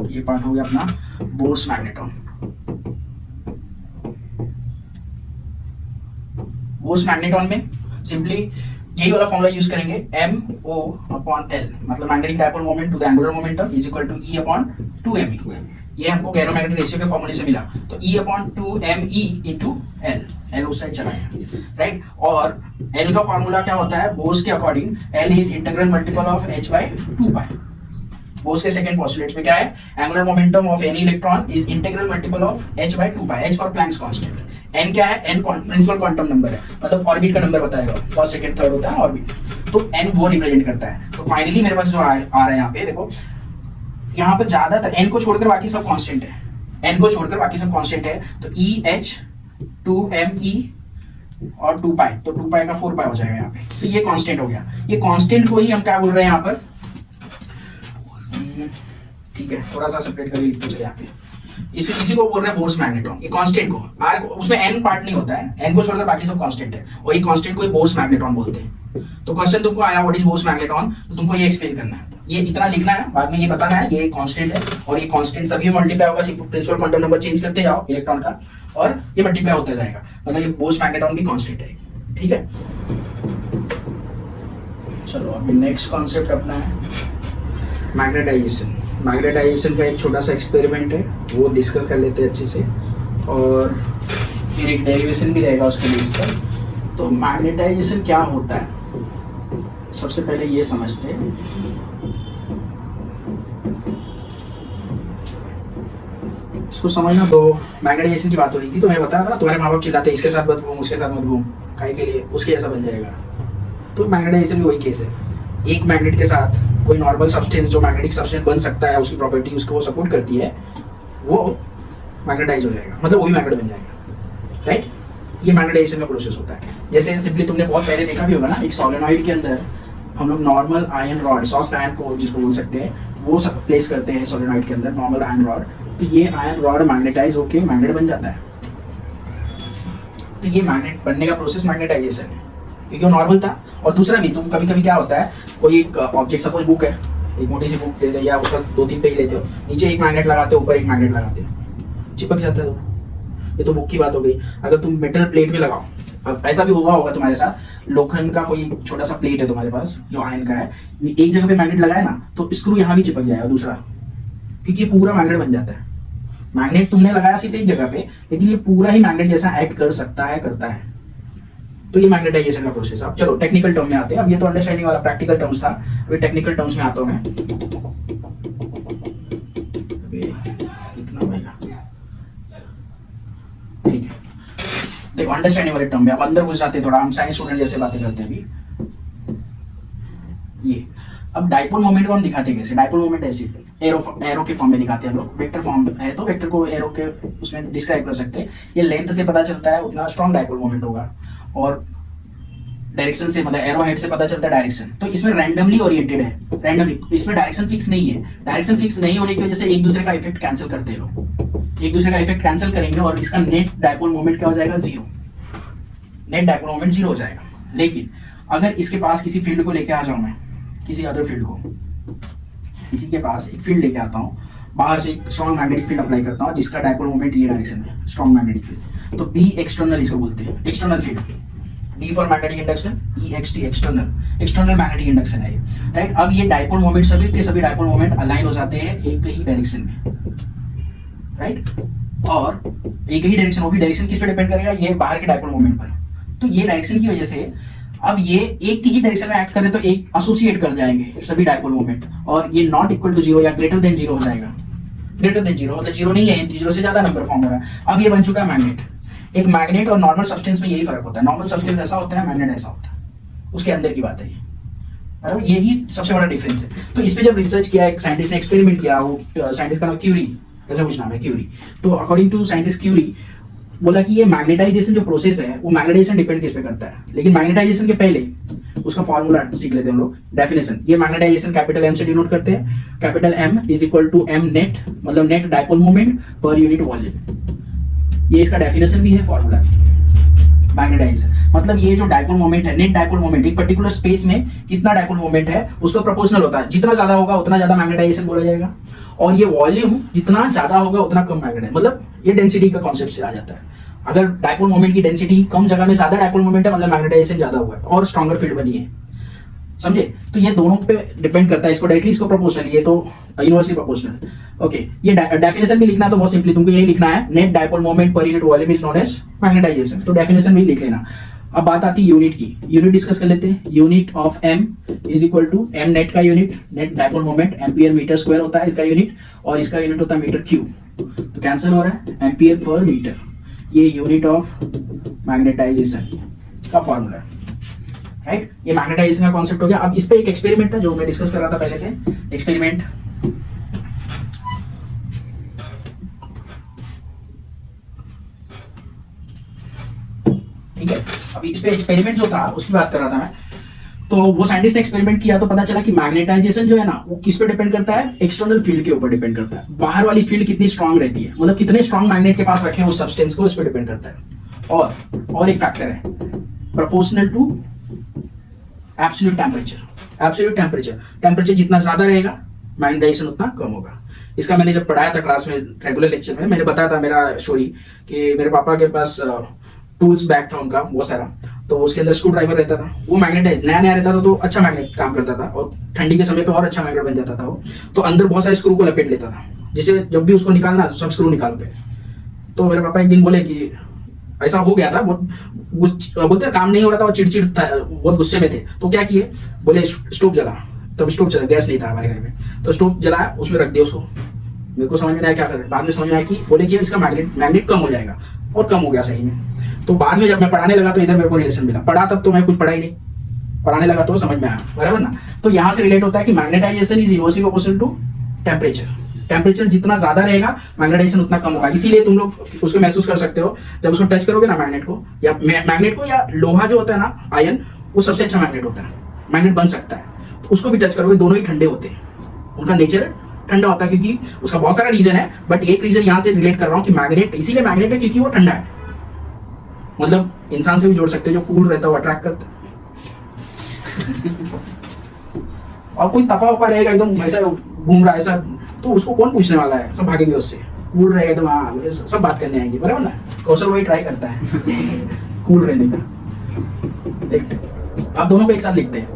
ये पार्ट हो गया अपना बोर्स मैग्नेटॉन। बोर्स मैग्नेटॉन में सिंपली यही वाला फॉर्मूला यूज करेंगे, MO/L, मतलब magnetic dipole moment to the angular momentum is equal to E/2me। ये हमको गैरोमैग्नेटिक रेशियो के फॉर्मूले से मिला, तो E/2me इंटू एल, एल उस साइड चला गया, राइट। और एल का फॉर्मूला क्या होता है बोर्स के according, L is integral multiple of h/2π। Bohr's के सेकंड पोस्टुलेट्स में क्या है, angular momentum of any electron is integral multiple of h/2π, h for Planck's constant. n क्या है, n प्रिंसिपल क्वांटम नंबर है, मतलब ऑर्बिट का नंबर बताएगा, फर्स्ट सेकंड थर्ड होता है ऑर्बिट, तो n वो रिप्रेजेंट करता है। तो फाइनली मेरे पास जो आ रहा है यहाँ पे देखो, यहाँ पर ज्यादातर n को छोड़कर बाकी सब कांस्टेंट है, n को छोड़कर बाकी सब कांस्टेंट है, तो EH/2me और 2π, तो 2π का 4π हो जाएगा यहाँ पे, तो ये कांस्टेंट हो गया। ये कांस्टेंट को ही हम क्या बोल रहे हैं यहाँ पर, ठीक है थोड़ा सा सेपरेट करके लिखते चले यहाँ पे, इसी को बोल रहे हैं बोर्स मैग्नेटॉन। ये कांस्टेंट को आर को, उसमें n पार्ट नहीं होता है, n को छोड़कर बाकी सब कांस्टेंट है, और ये कांस्टेंट को ही बोर्स मैग्नेटॉन बोलते हैं। तो क्वेश्चन तुमको आया व्हाट इज बोर्स मैग्नेटॉन, तो तुमको ये एक्सप्लेन करना है, ये इतना लिखना है, बाद में ये बताना है ये कांस्टेंट है, और ये कांस्टेंट सभी मल्टीप्लाई होगा, प्रिंसिपल क्वांटम नंबर चेंज करते जाओ इलेक्ट्रॉन का, और ये मल्टीप्लाई होता जाएगा, मतलब ये बोर्स मैग्नेटॉन भी कांस्टेंट है, ठीक है। चलो अभी नेक्स्ट कॉन्सेप्ट अपना है मैग्नेटाइजेशन। मैग्नेटाइजेशन का एक छोटा सा एक्सपेरिमेंट है, वो डिस्कस कर लेते हैं अच्छे से, और फिर एक डेरिवेशन भी रहेगा उसके बेस पर। तो मैग्नेटाइजेशन क्या होता है, सबसे पहले ये समझते हैं। इसको समझना, तो मैग्नेटाइजेशन की बात हो रही थी, तो मैं बता रहा था तुम्हारे माँ बाप चिल्लाते इसके साथ मत घूम उसके साथ मत घूम, काहे के लिए, उसके जैसा बन जाएगा। तो मैग्नेटाइजेशन भी वही केस है, एक मैग्नेट के साथ कोई नॉर्मल सब्सटेंस जो मैग्नेटिक सब्सटेंस बन सकता है, उसकी प्रॉपर्टी उसको वो सपोर्ट करती है, वो मैग्नेटाइज हो जाएगा, मतलब वो भी मैग्नेट बन जाएगा, राइट। ये मैग्नेटाइजेशन का प्रोसेस होता है। जैसे सिंपली तुमने बहुत पहले देखा भी होगा ना, एक सोलेनॉइड के अंदर हम लोग normal iron rod, soft iron को जिसको बोल सकते हैं, वो सब प्लेस करते हैं सोलेनॉइड के अंदर, नॉर्मल आयरन रॉड, तो ये आयरन रॉड मैग्नेटाइज होके मैग्नेट बन जाता है। तो ये मैग्नेट बनने का प्रोसेस मैग्नेटाइजेशन है, क्योंकि वो नॉर्मल था। और दूसरा भी, तुम कभी कभी क्या होता है, कोई एक ऑब्जेक्ट सपोज बुक है, एक मोटी सी बुक दे दे, या उसका 2-3 पेज लेते हो, नीचे एक मैग्नेट लगाते हो, ऊपर एक मैग्नेट लगाते हो, चिपक जाता है ये तो बुक की बात हो गई। अगर तुम मेटल प्लेट में लगाओ, अब ऐसा भी हुआ होगा तुम्हारे साथ, लोखंड का कोई छोटा सा प्लेट है तुम्हारे पास जो आयन का है, एक जगह पे मैग्नेट लगाए ना, तो स्क्रू यहाँ भी चिपक जाएगा दूसरा, क्योंकि ये पूरा मैग्नेट बन जाता है। मैग्नेट तुमने लगाया सिर्फ एक जगह पे, लेकिन ये पूरा ही मैग्नेट जैसा एक्ट कर सकता है, करता है। तो ये मैग्नेटाइजेशन का प्रोसेस। अब चलो टेक्निकल टर्म में आते हैं, अब ये तो अंडरस्टैंडिंग वाला प्रैक्टिकल टर्म्स था, अभी टेक्निकल टर्म्स में आता हूं मैं। कितना बनेगा, ठीक है, देखो अंडरस्टैंडिंग वाले टर्म में अब अंदर घुस जाते हैं, थोड़ा हम साइंस स्टूडेंट जैसे बातें करते हैं अभी। ये अब डाइपोल मोमेंट को हम दिखाते हैं कैसे, डाइपोल मोमेंट ऐसे एरो के फॉर्म में दिखाते हैं हम लोग, वेक्टर फॉर्म है तो वेक्टर को एरो के उसमें डिस्क्राइब कर सकते हैं। ये लेंथ से पता चलता है उतना स्ट्रॉन्ग डाइपोल मोमेंट होगा, और डायरेक्शन से मतलब एरो हेड से पता चलता है डायरेक्शन। तो इसमें रैंडमली ओरिएंटेड है, रैंडमली, इसमें डायरेक्शन फिक्स नहीं है। डायरेक्शन फिक्स नहीं होने की वजह से एक दूसरे का इफेक्ट कैंसिल करते हैं लोग, एक दूसरे का इफेक्ट कैंसिल करेंगे, और इसका नेट डाइपोल मोमेंट क्या हो जाएगा, 0। नेट डाइपोल मोमेंट 0 हो जाएगा। लेकिन अगर इसके पास किसी फील्ड को लेके आ जाऊं मैं, किसी अदर फील्ड को, इसी के पास एक फील्ड लेके आता हूँ, बाहर से एक स्ट्रॉन्ग मैग्नेटिक फील्ड अप्लाई करता हूँ जिसका डाइपोल मोमेंट ये डायरेक्शन में, स्ट्रॉन्ग मैग्नेटिक फील्ड, तो बी एक्सटर्नल इसको बोलते हैं, external field. D for magnetic induction, EXT external, external magnetic induction है ये, राइट। अब ये डाइपोल मोमेंट सभी के सभी डाइपोल मोमेंट अलाइन हो जाते हैं एक ही डायरेक्शन में, राइट। और एक ही डायरेक्शन, वो भी डायरेक्शन किस पे डिपेंड करेगा, ये बाहर के डाइपोल मोमेंट पर। तो ये डायरेक्शन की वजह से अब ये एक ही डायरेक्शन में एक्ट करे तो एक एसोसिएट कर जाएंगे सभी डाइपोल मोमेंट, और ये नॉट इक्वल टू 0 या ग्रेटर देन 0 हो जाएगा। ग्रेटर देन 0 मतलब 0 नहीं है, 0 से ज्यादा नंबर फॉर्म हो रहा है। अब ये बन चुका है मैग्नेट। एक मैग्नेट और नॉर्मल सब्सटेंस में यही फर्क होता है, नॉर्मल सब्सटेंस ऐसा होता है, मैग्नेट ऐसा होता है, उसके अंदर की बात है ये, यही सबसे बड़ा डिफरेंस है। तो इस पे जब रिसर्च किया, एक साइंटिस्ट ने एक्सपेरिमेंट किया, वो साइंटिस्ट का नाम क्यूरी, ऐसा कुछ नाम है क्यूरी। तो अकॉर्डिंग टू साइंटिस्ट क्यूरी बोला कि ये मैग्नेटाइजेशन जो प्रोसेस है वो मैग्नेटाइजेशन डिपेंड किस पे करता है, लेकिन मैग्नेटाइजेशन के पहले उसका फॉर्मूला सीख लेते हैं हम लोग, डेफिनेशन। ये मैग्नेटाइजेशन कैपिटल M से डिनोट करते हैं, capital M is equal to M net, मतलब net dipole moment per unit volume. ये इसका डेफिनेशन भी है, फॉर्मूला मैग्नेटाइजेशन मतलब ये जो डाइपोल मोमेंट है, नेट डाइपोल मोमेंट, एक पर्टिकुलर स्पेस में कितना डाइपोल मोमेंट है उसको प्रोपोर्शनल होता है, जितना ज्यादा होगा उतना ज्यादा मैग्नेटाइजेशन बोला जाएगा, और ये वॉल्यूम जितना ज्यादा होगा उतना कम मैग्नेटाइजेशन, मतलब ये डेंसिटी का कॉन्सेप्ट से आ जाता है। अगर डायपोल मोमेंट की डेंसिटी कम जगह में ज्यादा डायपोल मोमेंट है, मतलब मैग्नेटाइजेशन ज्यादा हुआ है और स्ट्रॉन्गर फील्ड बनी है, समझे। तो ये दोनों पे डिपेंड करता है, इसको डायरेक्टली, इसको प्रोपोर्शनल, ये तो यूनिवर्सली प्रोपोर्शनल। ओके, ये डेफिनेशन भी लिखना तो बहुत सिंपली तुमको यही लिखना है, net dipole moment per unit volume is known as magnetization. तो डेफिनेशन भी लिख लेना। अब बात आती है यूनिट की, यूनिट डिस्कस कर लेते हैं। Unit of M is equal to M net का unit, net dipole moment ampere metre square होता है इसका यूनिट, और इसका यूनिट होता है मीटर क्यूब, तो कैंसिल हो रहा है, एम्पियर पर मीटर, ये यूनिट ऑफ मैग्नेटाइजेशन का फॉर्मूला है, राइट। ये मैग्नेटाइजेशन का कॉन्सेप्ट हो गया। अब इस पे एक एक्सपेरिमेंट था जो मैं डिस्कस कर रहा था पहले से, एक्सपेरिमेंट ठीक है। अभी इस पे एक्सपेरिमेंट जो था उसकी बात कर रहा था मैं। तो वो साइंटिस्ट ने एक्सपेरिमेंट किया तो पता चला कि मैग्नेटाइजेशन जो है ना वो किस पे डिपेंड करता है, एक्सटर्नल फील्ड के ऊपर डिपेंड करता है। बाहर वाली फील्ड कितनी स्ट्रांग रहती है, मतलब कितने स्ट्रांग मैग्नेट के पास रखे हैं उस सब्सटेंस को, उस पे डिपेंड करता है। और एक फैक्टर है proportional to absolute temperature. Absolute temperature जितना ज्यादा रहेगा मैग्नेटाइजेशन उतना कम होगा। इसका मैंने जब पढ़ाया था क्लास में रेगुलर लेक्चर में, मैंने बताया था मेरा स्टोरी कि मेरे पापा के पास टूल्स बैग था उनका बहुत सारा, तो उसके अंदर स्क्रू ड्राइवर रहता था। वो मैग्नेटाइज नया नया रहता था तो अच्छा मैग्नेट काम करता था, और ठंडी के समय पे और अच्छा मैग्नेट बन जाता था वो। तो अंदर बहुत सारे स्क्रू को लपेट लेता था, जिसे जब भी उसको निकालना सब स्क्रू निकाल पे। तो मेरे पापा एक दिन बोले कि ऐसा हो गया था, बोलते काम नहीं हो रहा था और चिड़चिड़ था, बहुत गुस्से में थे। तो क्या किए, बोले स्टोव जला, तब स्टोव चला, गैस नहीं था हमारे घर में, तो स्टोव जलाया, उसमें रख दिया उसको। मेरे को समझ में नहीं आया क्या कर रहे, बाद में समझ में आया कि बोले कि इसका मैग्नेट कम हो जाएगा, और कम हो गया सही में। तो बाद में जब मैं पढ़ाने लगा तो इधर मेरे को रिलेशन मिला, पढ़ा तब तो मैं कुछ पढ़ा ही नहीं, पढ़ाने लगा तो समझ में आया, बराबर ना। तो यहाँ से रिलेट होता है कि magnetization is inversely proportional to temperature. Temperature जितना ज्यादा रहेगा मैग्नेटाइजेशन उतना कम होगा। इसीलिए तुम लोग उसको महसूस कर सकते हो जब उसको टच करोगे ना मैग्नेट को या लोहा जो होता है ना, आयन, वो सबसे अच्छा मैग्नेट होता है, मैग्नेट बन सकता है। तो उसको भी टच करोगे, दोनों ही ठंडे होते हैं, उनका नेचर ठंडा होता है, क्योंकि उसका बहुत सारा रीजन है, बट एक रीजन यहाँ से रिलेट कर रहा हूँ कि मैग्नेट इसीलिए मैग्नेट है क्योंकि वो ठंडा है। मतलब इंसान से भी जोड़ सकते हैं, जो कूल रहता है वो अट्रैक्ट करता है। और कोई तपा उपा रहेगा एकदम ऐसा घूम रहा है ऐसा, तो उसको कौन पूछने वाला है, सब भागेंगे उससे। कूल रहेगा एकदम, हाँ मुझे सब बात करने आएंगे, बराबर ना। कौशल वही ट्राई करता है कूल रहने का। आप दोनों को एक साथ लिखते हैं,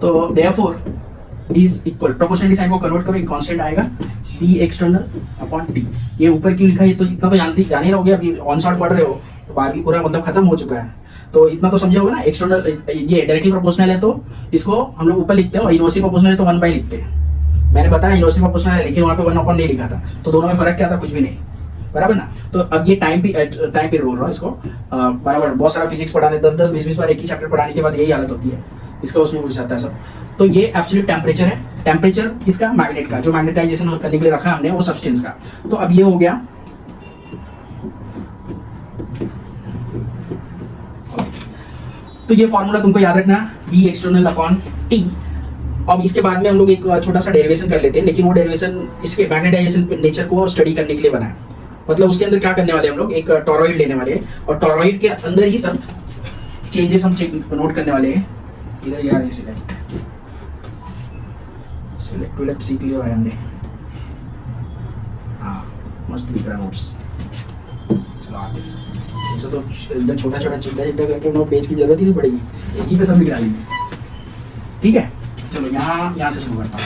तो therefore is equal, proportionally sign को कन्वर्ट करो, एक कांस्टेंट आएगा बी एक्सटर्नल अपॉन टी। ये ऊपर क्यों लिखा है तो इतना तो जान ही रहोगे, अभी ऑन शॉट पढ़ रहे हो तो 12वीं पूरा मतलब खत्म हो चुका है, तो इतना तो समझे होगा ना। एक्सटर्नल ये डायरेक्टली प्रोपोर्शनल है तो इसको हम लोग ऊपर लिखते हैं, और इनवर्सली प्रोपोर्शनल है तो 1 बाई लिखते हैं। मैंने बताया इनवर्सली प्रोपोर्शनल है, लेकिन वहाँ पे 1 अपॉन नहीं लिखा था, तो दोनों में फर्क क्या था, कुछ भी नहीं, बराबर ना। तो अब ये टाइम पीरियड बोल रहा हूँ इसको, बराबर। बहुत सारा फिजिक्स पढ़ाने 10-10, 20-20 बार एक ही चैप्टर पढ़ाने के बाद यही हालत होती है, इसका उसमें पूछ जाता है सब। तो ये एब्सोल्यूट टेम्परेचर है, टेम्परेचर इसका मैग्नेट का, जो मैग्नेटाइजेशन करने के लिए रखा हमने वो सब्सटेंस का। तो अब ये हो गया, तो ये फॉर्मूला तुमको याद रखना, बी एक्सटर्नल अपॉन टी। अब इसके बाद में हम लोग एक छोटा सा डेरिवेशन कर लेते हैं, लेकिन वो डेरिवेशन इसके मैग्नेटाइजेशन नेचर को स्टडी करने के लिए बना है। मतलब उसके अंदर क्या करने वाले हम लोग, एक टॉरॉइड लेने वाले हैं, और टॉरॉइड के अंदर ही सब चेंजेस हम नोट करने वाले हैं। इधर यार सिलेक्ट सीख लिया है हमने, हाँ मस्त दिख रहा है नोट्स। चलो आगे, ऐसा तो इधर छोटा छोटा चिट्टा करके नोट पेज की जरूरत ही नहीं पड़ेगी, एक ही पे सब लिख डालेंगे, ठीक है। चलो यहाँ से शुरू करता हूँ।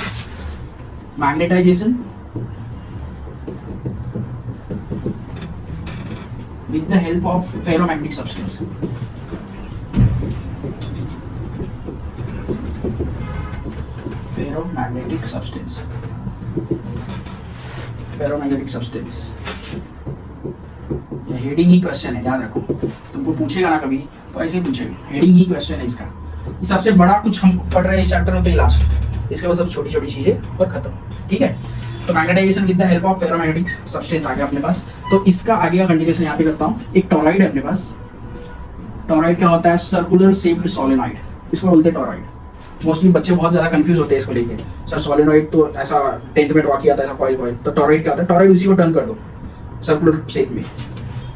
Magnetization with the help of ferromagnetic substance. Ferromagnetic substance. Ferromagnetic substance. ये हेडिंग ही क्वेश्चन है, याद रखो। तुमको पूछेगा ना कभी तो ऐसे ही पूछेगा, हेडिंग ही क्वेश्चन है इसका। ये सबसे बड़ा कुछ हम पढ़ रहे हैं इस चैप्टर में, तो ये लास्ट, इसके बाद सब छोटी छोटी चीजें और खत्म, ठीक है। तो magnetization with the help of ferromagnetic substance आ गया अपने पास। तो इसका आगे का कंटिन्यूएशन यहाँ पे करता हूँ। एक टॉरॉइड है अपने पास। टॉरॉइड क्या होता है, सर्कुलर शेप्ड सोलेनॉइड, इसको बोलते हैं टॉरॉइड। मोस्टली बच्चे बहुत ज्यादा कंफ्यूज होते हैं इसको लेके, सर सोलेनॉइड तो ऐसा 10th में ड्रॉ किया था, ऐसा कॉइल। तो टॉरॉइड क्या होता है, टॉरॉइड उसी को टर्न कर दो सर्कुलर शेप में,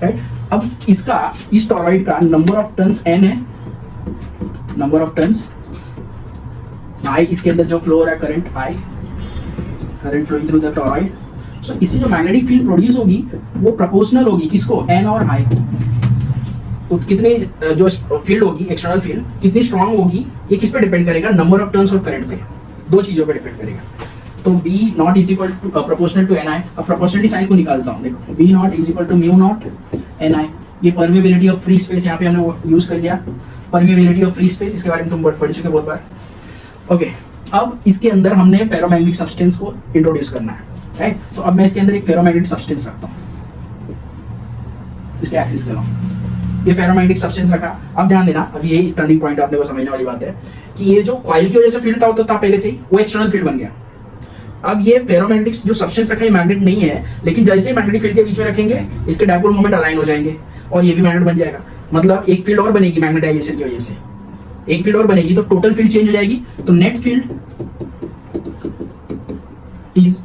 राइट। अब इसका, इस टॉरॉइड का नंबर ऑफ टर्न्स n है, नंबर ऑफ टर्न्स I, इसके अंदर जो फ्लो हो रहा है current I, current flowing through the toroid, सो इससे जो मैग्नेटिक फील्ड प्रोड्यूस होगी वो प्रोपोर्शनल होगी किसको, एन और आई को। तो कितने जो फील्ड होगी एक्सटर्नल फील्ड कितनी स्ट्रांग होगी ये किस पे डिपेंड करेगा, नंबर ऑफ टर्न्स और करंट पे, दो चीजों पे डिपेंड करेगा। तो B naught is equal to proportional to NI। अब प्रोपोर्शनलिटी साइन को निकालता हूँ, देखो B naught is equal to mu naught NI। ये परमेबिलिटी ऑफ फ्री स्पेस यहाँ पे हमने वो यूज कर लिया, परमेबिलिटी ऑफ फ्री स्पेस, इसके बारे में तुम पढ़ चुके बहुत बार। ओके, अब इसके अंदर हमने फेरोमैग्नेटिक सब्सटेंस को इंट्रोड्यूस करना है, राइट। तो अब मैं इसके अंदर एक फेरोमैग्नेटिक सब्सटेंस रखता हूँ, इसके एक्सिस के अलॉन्ग ये फेरोमैग्नेटिक सब्सटेंस रखा। अब ध्यान देना, अब यही टर्निंग पॉइंट आपने को समझने वाली बात है कि ये जो कॉइल की वजह से फील्ड था पहले से ही, वो एक्सटर्नल फील्ड बन गया। अब ये फेरोमैग्नेटिक जो सब्सटेंस रखा है मैग्नेट नहीं है, लेकिन जैसे मैग्नेटिक फील्ड के बीच में रखेंगे इसके डायपोल मोमेंट अलाइन हो जाएंगे और ये भी मैग्नेट बन जाएगा। मतलब एक फील्ड और बनेगी मैग्नेटाइजेशन की वजह से, एक फील्ड और बनेगी तो टोटल फील्ड चेंज हो जाएगी। तो net field is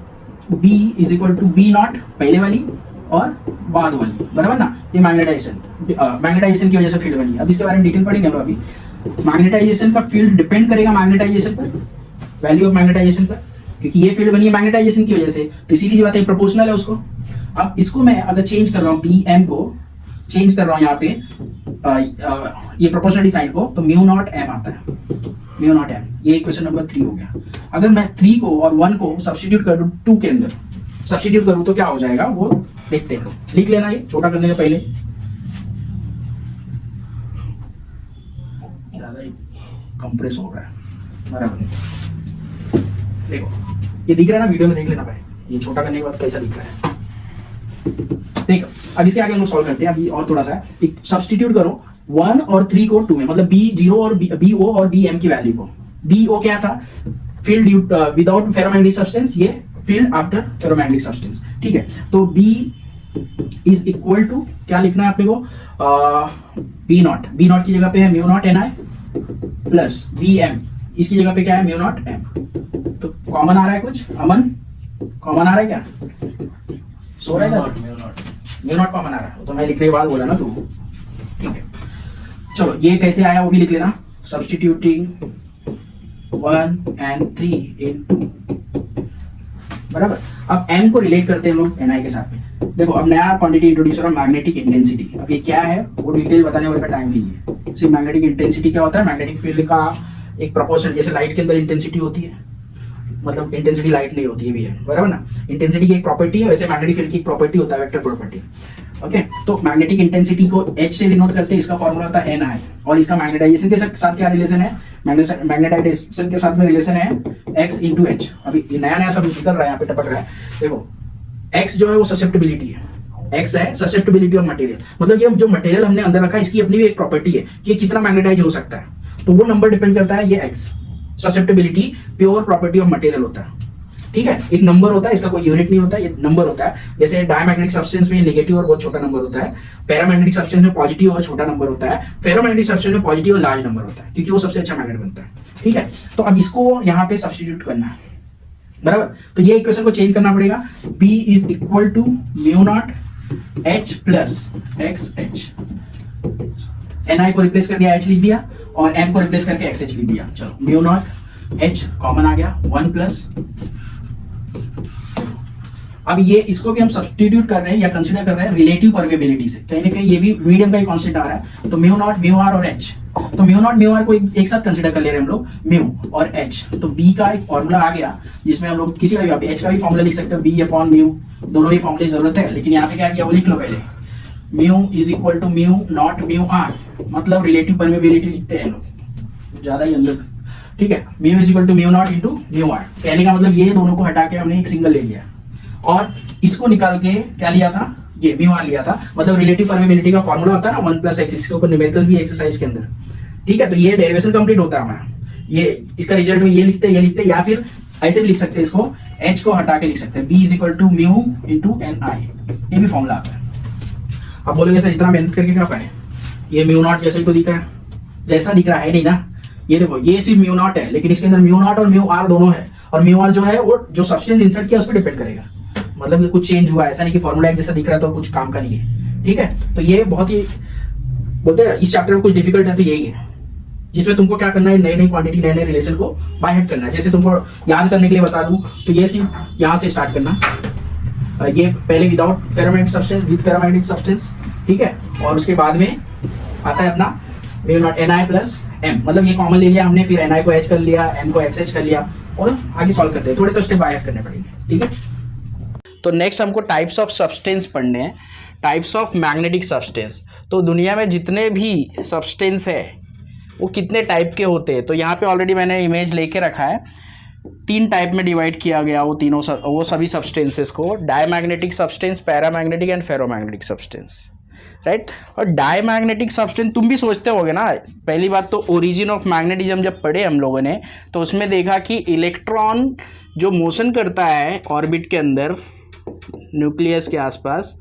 B is equal to B naught पहले वाली और बाद वाली, बराबर ना। ये मैग्नेटाइजेशन की वजह से फील्ड बनी। अब इसके बारे में डिटेल पढ़ेंगे हम अभी। मैग्नेटाइजेशन का फील्ड डिपेंड करेगा मैग्नेटाइजेशन पर, वैल्यू ऑफ मैग्नेटाइजेशन पर, क्योंकि ये फील्ड बनी है मैग्नेटाइजेशन की वजह से, तो सीधी सी बात है प्रोपोर्शनल है उसको। अब इसको मैं अगर चेंज कर रहा हूँ BM को चेंज कर रहा हूँ यहाँ पे ये प्रोपोर्शनलिटी साइन को, तो म्यू नॉट M आता है, म्यू नॉट M। ये क्वेश्चन नंबर 3 हो गया। अगर मैं 3 को और 1 को सब्स्टिट्यूट करूँ 2 के अंदर सब्स्टिट्यूट करूँ तो क्या हो जाएगा वो देखते हैं। लिख लेना ये छोटा करने के पहले, ज्यादा ही कंप्रेस हो रहा है, बराबर। देखो ये दिख रहा है ना, वीडियो में देख लेना भाई, ये छोटा करने के बाद कैसा दिख रहा है। देखो अब इसके आगे हम लोग सॉल्व करते हैं। अभी और थोड़ा सा एक सब्स्टिट्यूट करो 1 और 3 को 2 में, मतलब B0 और BO और BM की वैल्यू को। BO क्या था, फील्ड विदाउट फेरोमैग्नेटिक सब्सटेंस, ये फील्ड आफ्टर फेरोमैग्नेटिक सब्सटेंस, ठीक है। तो B इज इक्वल टू क्या लिखना है अपने को, B नॉट की जगह पे है mu naught NI plus BM, इसकी जगह पे क्या है म्यू नॉट M। तो कॉमन आ रहा है कुछ, अमन कॉमन आ रहा है क्या, सो रहा है म्यू नॉट कॉमन आ रहा है, तो मैं लिखने के बाद बोला ना तू, ठीक है। चलो ये कैसे आया वो भी लिख लेना, सब्स्टिट्यूटिंग 1 and 3 in 2, बराबर। अब M को रिलेट करते हैं हम लोग NI के साथ में। देखो अब नया क्वांटिटी इंट्रोड्यूस हो रहा है, मैग्नेटिक इंटेंसिटी। अब ये क्या है वो डिटेल बताने वाले टाइम लीजिए। सिर्फ मैग्नेटिक इंटेंसिटी क्या होता है, मैग्नेटिक फील्ड का एक प्रोपोर्शन, जैसे लाइट के अंदर इंटेंसिटी होती है, मतलब इंटेंसिटी लाइट नहीं होती है भी है, बराबर ना। इंटेंसिटी की एक प्रॉपर्टी है, वैसे मैग्नेटिक फील्ड की एक प्रॉपर्टी होता है, वेक्टर प्रॉपर्टी। ओके, तो मैग्नेटिक इंटेंसिटी को H से डिनोट करते हैं, इसका फॉर्मूला होता है NI। और इसका मैग्नेटाइजेशन के साथ क्या रिलेशन है, मैग्नेटाइजेशन के साथ में रिलेशन है X इंटू H। अभी नया सब निकल रहा है, यहाँ पे टपक रहा है। देखो X जो है वो ससेप्टिबिलिटी है, X है ससेप्टिबिलिटी ऑफ मटेरियल, मतलब ये जो मटेरियल हमने अंदर रखा है इसकी अपनी भी एक प्रॉपर्टी है कि ये कितना मैग्नेटाइज हो सकता है, तो वो नंबर डिपेंड करता है ये X। Susceptibility pure property of material होता है, ठीक है। एक नंबर होता है, इसका कोई यूनिट नहीं होता, ये नंबर होता है। जैसे डायमैग्नेटिक सब्सटेंस में नेगेटिव और बहुत छोटा नंबर होता है, पैरामैग्नेटिक सब्सटेंस में पॉजिटिव और छोटा नंबर होता है, फेरोमैग्नेटिक सब्सटेंस में पॉजिटिव और लार्ज नंबर होता है, क्योंकि वो सबसे अच्छा मैग्नेट बनता है, ठीक है। तो अब इसको यहाँ पे सब्स्टिट्यूट करना है, बराबर। तो ये इक्वेशन को चेंज करना पड़ेगा, B is equal to mu naught H plus XH। NI को रिप्लेस कर दिया, H लिख दिया, और M को रिप्लेस करके XH लिख दिया। चलो म्यू नॉट H कॉमन आ गया, 1 प्लस। अब ये इसको भी हम सब्स्टिट्यूट कर रहे हैं या कंसीडर कर रहे हैं रिलेटिव परमेबिलिटी से, कहीं ना कहीं ये भी मीडियम का ही कॉन्स्टेंट आ रहा है। तो म्यू नॉट म्यू आर और H, तो म्यू नॉट म्यू आर को एक साथ कंसीडर कर ले रहे हैं हम लोग, म्यू और H। तो B का एक फॉर्मूला आ गया जिसमें हम लोग किसी का भी H का भी फॉर्मूला लिख सकते हैं, B अपॉन म्यू, दोनों ही फॉर्मूले जरूरत है, लेकिन यहाँ पे क्या किया वो लिख लो पहले। Mu is equal to mu naught mu R, मतलब रिलेटिव परमेबिलिटी लिखते हैं लोग ज्यादा ही अंदर, ठीक है। Mu is equal to mu naught into mu R, कहने का मतलब ये दोनों को हटा के हमने एक सिंगल ले लिया और इसको निकाल के क्या लिया था, ये म्यू आर लिया था। मतलब रिलेटिव परमेबिलिटी का फॉर्मूला होता है ना 1 प्लस X, इसके ऊपर न्यूमेरिकल्स भी एक्सरसाइज के अंदर, ठीक है। तो ये डेरिवेशन कंप्लीट होता है हमारा, ये इसका रिजल्ट में ये लिखते हैं, या फिर ऐसे भी लिख सकते हैं, इसको H को हटा के लिख सकते हैं, B is equal to mu into NI, ये भी फॉर्मूला आता है। अब बोलोगे सर इतना मेहनत करके क्या पाए, ये म्यू नॉट जैसे ही तो दिख रहा है, जैसा दिख रहा है नहीं ना। ये देखो ये सिर्फ म्यू नॉट है, लेकिन इसके अंदर म्यू नॉट और म्यू आर दोनों है, और म्यू आर जो है वो जो सब्सटेंस इंसर्ट किया उस पर डिपेंड करेगा, मतलब ये कुछ चेंज हुआ, ऐसा नहीं कि फॉर्मूला एक जैसा दिख रहा है तो कुछ काम का नहीं है, ठीक है। तो ये बहुत ही बोलते हैं इस चैप्टर में कुछ डिफिकल्ट है तो यही है, जिसमें तुमको क्या करना है, नई नई क्वांटिटी नए नए रिलेशन को बाय हेड करना है। जैसे तुमको याद करने के लिए बता दूं तो ये सिर्फ यहाँ से स्टार्ट करना, ये पहले without ferromagnetic substance, with ferromagnetic substance, ठीक है। और उसके बाद में आता है अपना mu naught Na plus M, मतलब ये कॉमन ले लिया हमने, फिर Na को H कर लिया, M को XH कर लिया, और आगे सॉल्व करते हैं। थोड़े तो स्टेप बाय करने पड़ेंगे, ठीक है। तो नेक्स्ट हमको टाइप्स ऑफ सब्सटेंस पढ़ने हैं, टाइप्स ऑफ मैग्नेटिक सब्सटेंस। तो दुनिया में जितने भी सब्सटेंस है वो कितने टाइप के होते हैं, तो यहाँ पे ऑलरेडी मैंने इमेज लेके रखा है। 3 टाइप में डिवाइड किया गया वो सभी सब्सटेंसेस को, diamagnetic substance, paramagnetic and ferromagnetic substance, right. और डायमैग्नेटिक सब्सटेंस तुम भी सोचते होगे ना, पहली बात तो ओरिजिन ऑफ मैग्नेटिज्म जब पढ़े हम लोगों ने तो उसमें देखा कि इलेक्ट्रॉन जो मोशन करता है ऑर्बिट के अंदर न्यूक्लियस के आसपास,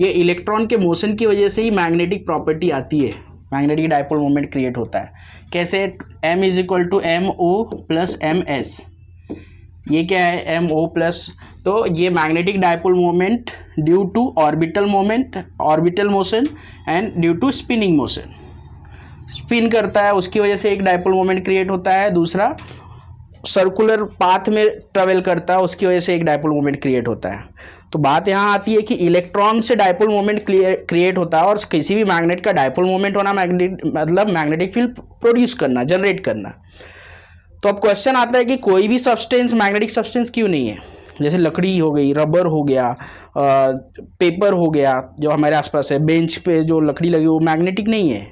ये इलेक्ट्रॉन के मोशन की वजह से ही मैग्नेटिक प्रॉपर्टी आती है, मैग्नेटिक डायपोल मोमेंट क्रिएट होता है। कैसे? M is equal to MO plus MS, ये क्या है MO प्लस, तो ये magnetic dipole moment due to orbital moment, orbital motion and due to spinning motion, spin करता है उसकी वजह से एक डायपोल मोमेंट क्रिएट होता है, दूसरा सर्कुलर पाथ में ट्रेवल करता है उसकी वजह से एक डायपोल मोमेंट क्रिएट होता है। तो बात यहाँ आती है कि इलेक्ट्रॉन से डायपोल मोमेंट क्रिएट होता है, और किसी भी मैग्नेट का डायपोल मोमेंट होना मतलब मैग्नेटिक फील्ड प्रोड्यूस करना, जनरेट करना। तो अब क्वेश्चन आता है कि कोई भी सब्सटेंस मैग्नेटिक सब्सटेंस क्यों नहीं है? जैसे लकड़ी हो गई, रबर हो गया, पेपर हो गया, जो हमारे आसपास है, बेंच पे जो लकड़ी लगी वो मैग्नेटिक नहीं है,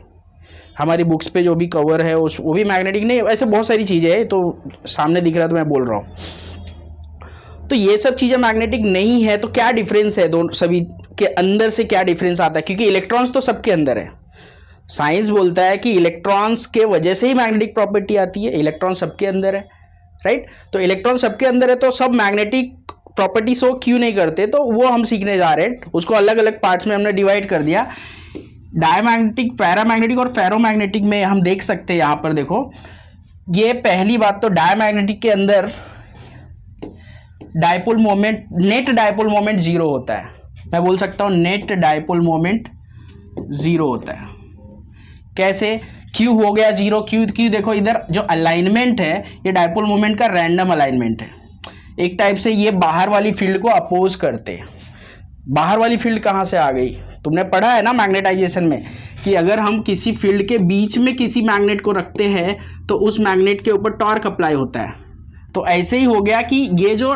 हमारी बुक्स पे जो भी कवर है वो भी मैग्नेटिक नहीं है। ऐसे बहुत सारी चीज़ें हैं, तो सामने दिख रहा है तो मैं बोल रहा हूँ। तो ये सब चीज़ें मैग्नेटिक नहीं है, तो क्या डिफरेंस है दोनों सभी के अंदर से, क्या डिफरेंस आता है? क्योंकि इलेक्ट्रॉन्स तो सबके अंदर है, साइंस बोलता है कि इलेक्ट्रॉन्स के वजह से ही मैग्नेटिक प्रॉपर्टी आती है, इलेक्ट्रॉन सबके अंदर है, राइट। तो इलेक्ट्रॉन सबके अंदर है तो सब मैग्नेटिक प्रॉपर्टी शो क्यों नहीं करते, तो वो हम सीखने जा रहे हैं। उसको अलग अलग पार्ट्स में हमने डिवाइड कर दिया, डायमैग्नेटिक, पैरामैग्नेटिक और फेरोमैग्नेटिक में हम देख सकते हैं। यहाँ पर देखो, ये पहली बात तो डायमैग्नेटिक के अंदर dipole moment, net dipole moment 0 होता है। मैं बोल सकता हूँ नेट डायपोल मोमेंट 0 होता है। कैसे? Q हो गया 0, Q देखो इधर जो अलाइनमेंट है ये डायपोल मोमेंट का रैंडम अलाइनमेंट है, एक टाइप से ये बाहर वाली फील्ड को अपोज करते हैं। बाहर वाली फील्ड कहाँ से आ गई? तुमने पढ़ा है ना मैग्नेटाइजेशन में कि अगर हम किसी फील्ड के बीच में किसी मैग्नेट को रखते हैं तो उस मैग्नेट के ऊपर टॉर्क अप्लाई होता है। तो ऐसे ही हो गया कि ये जो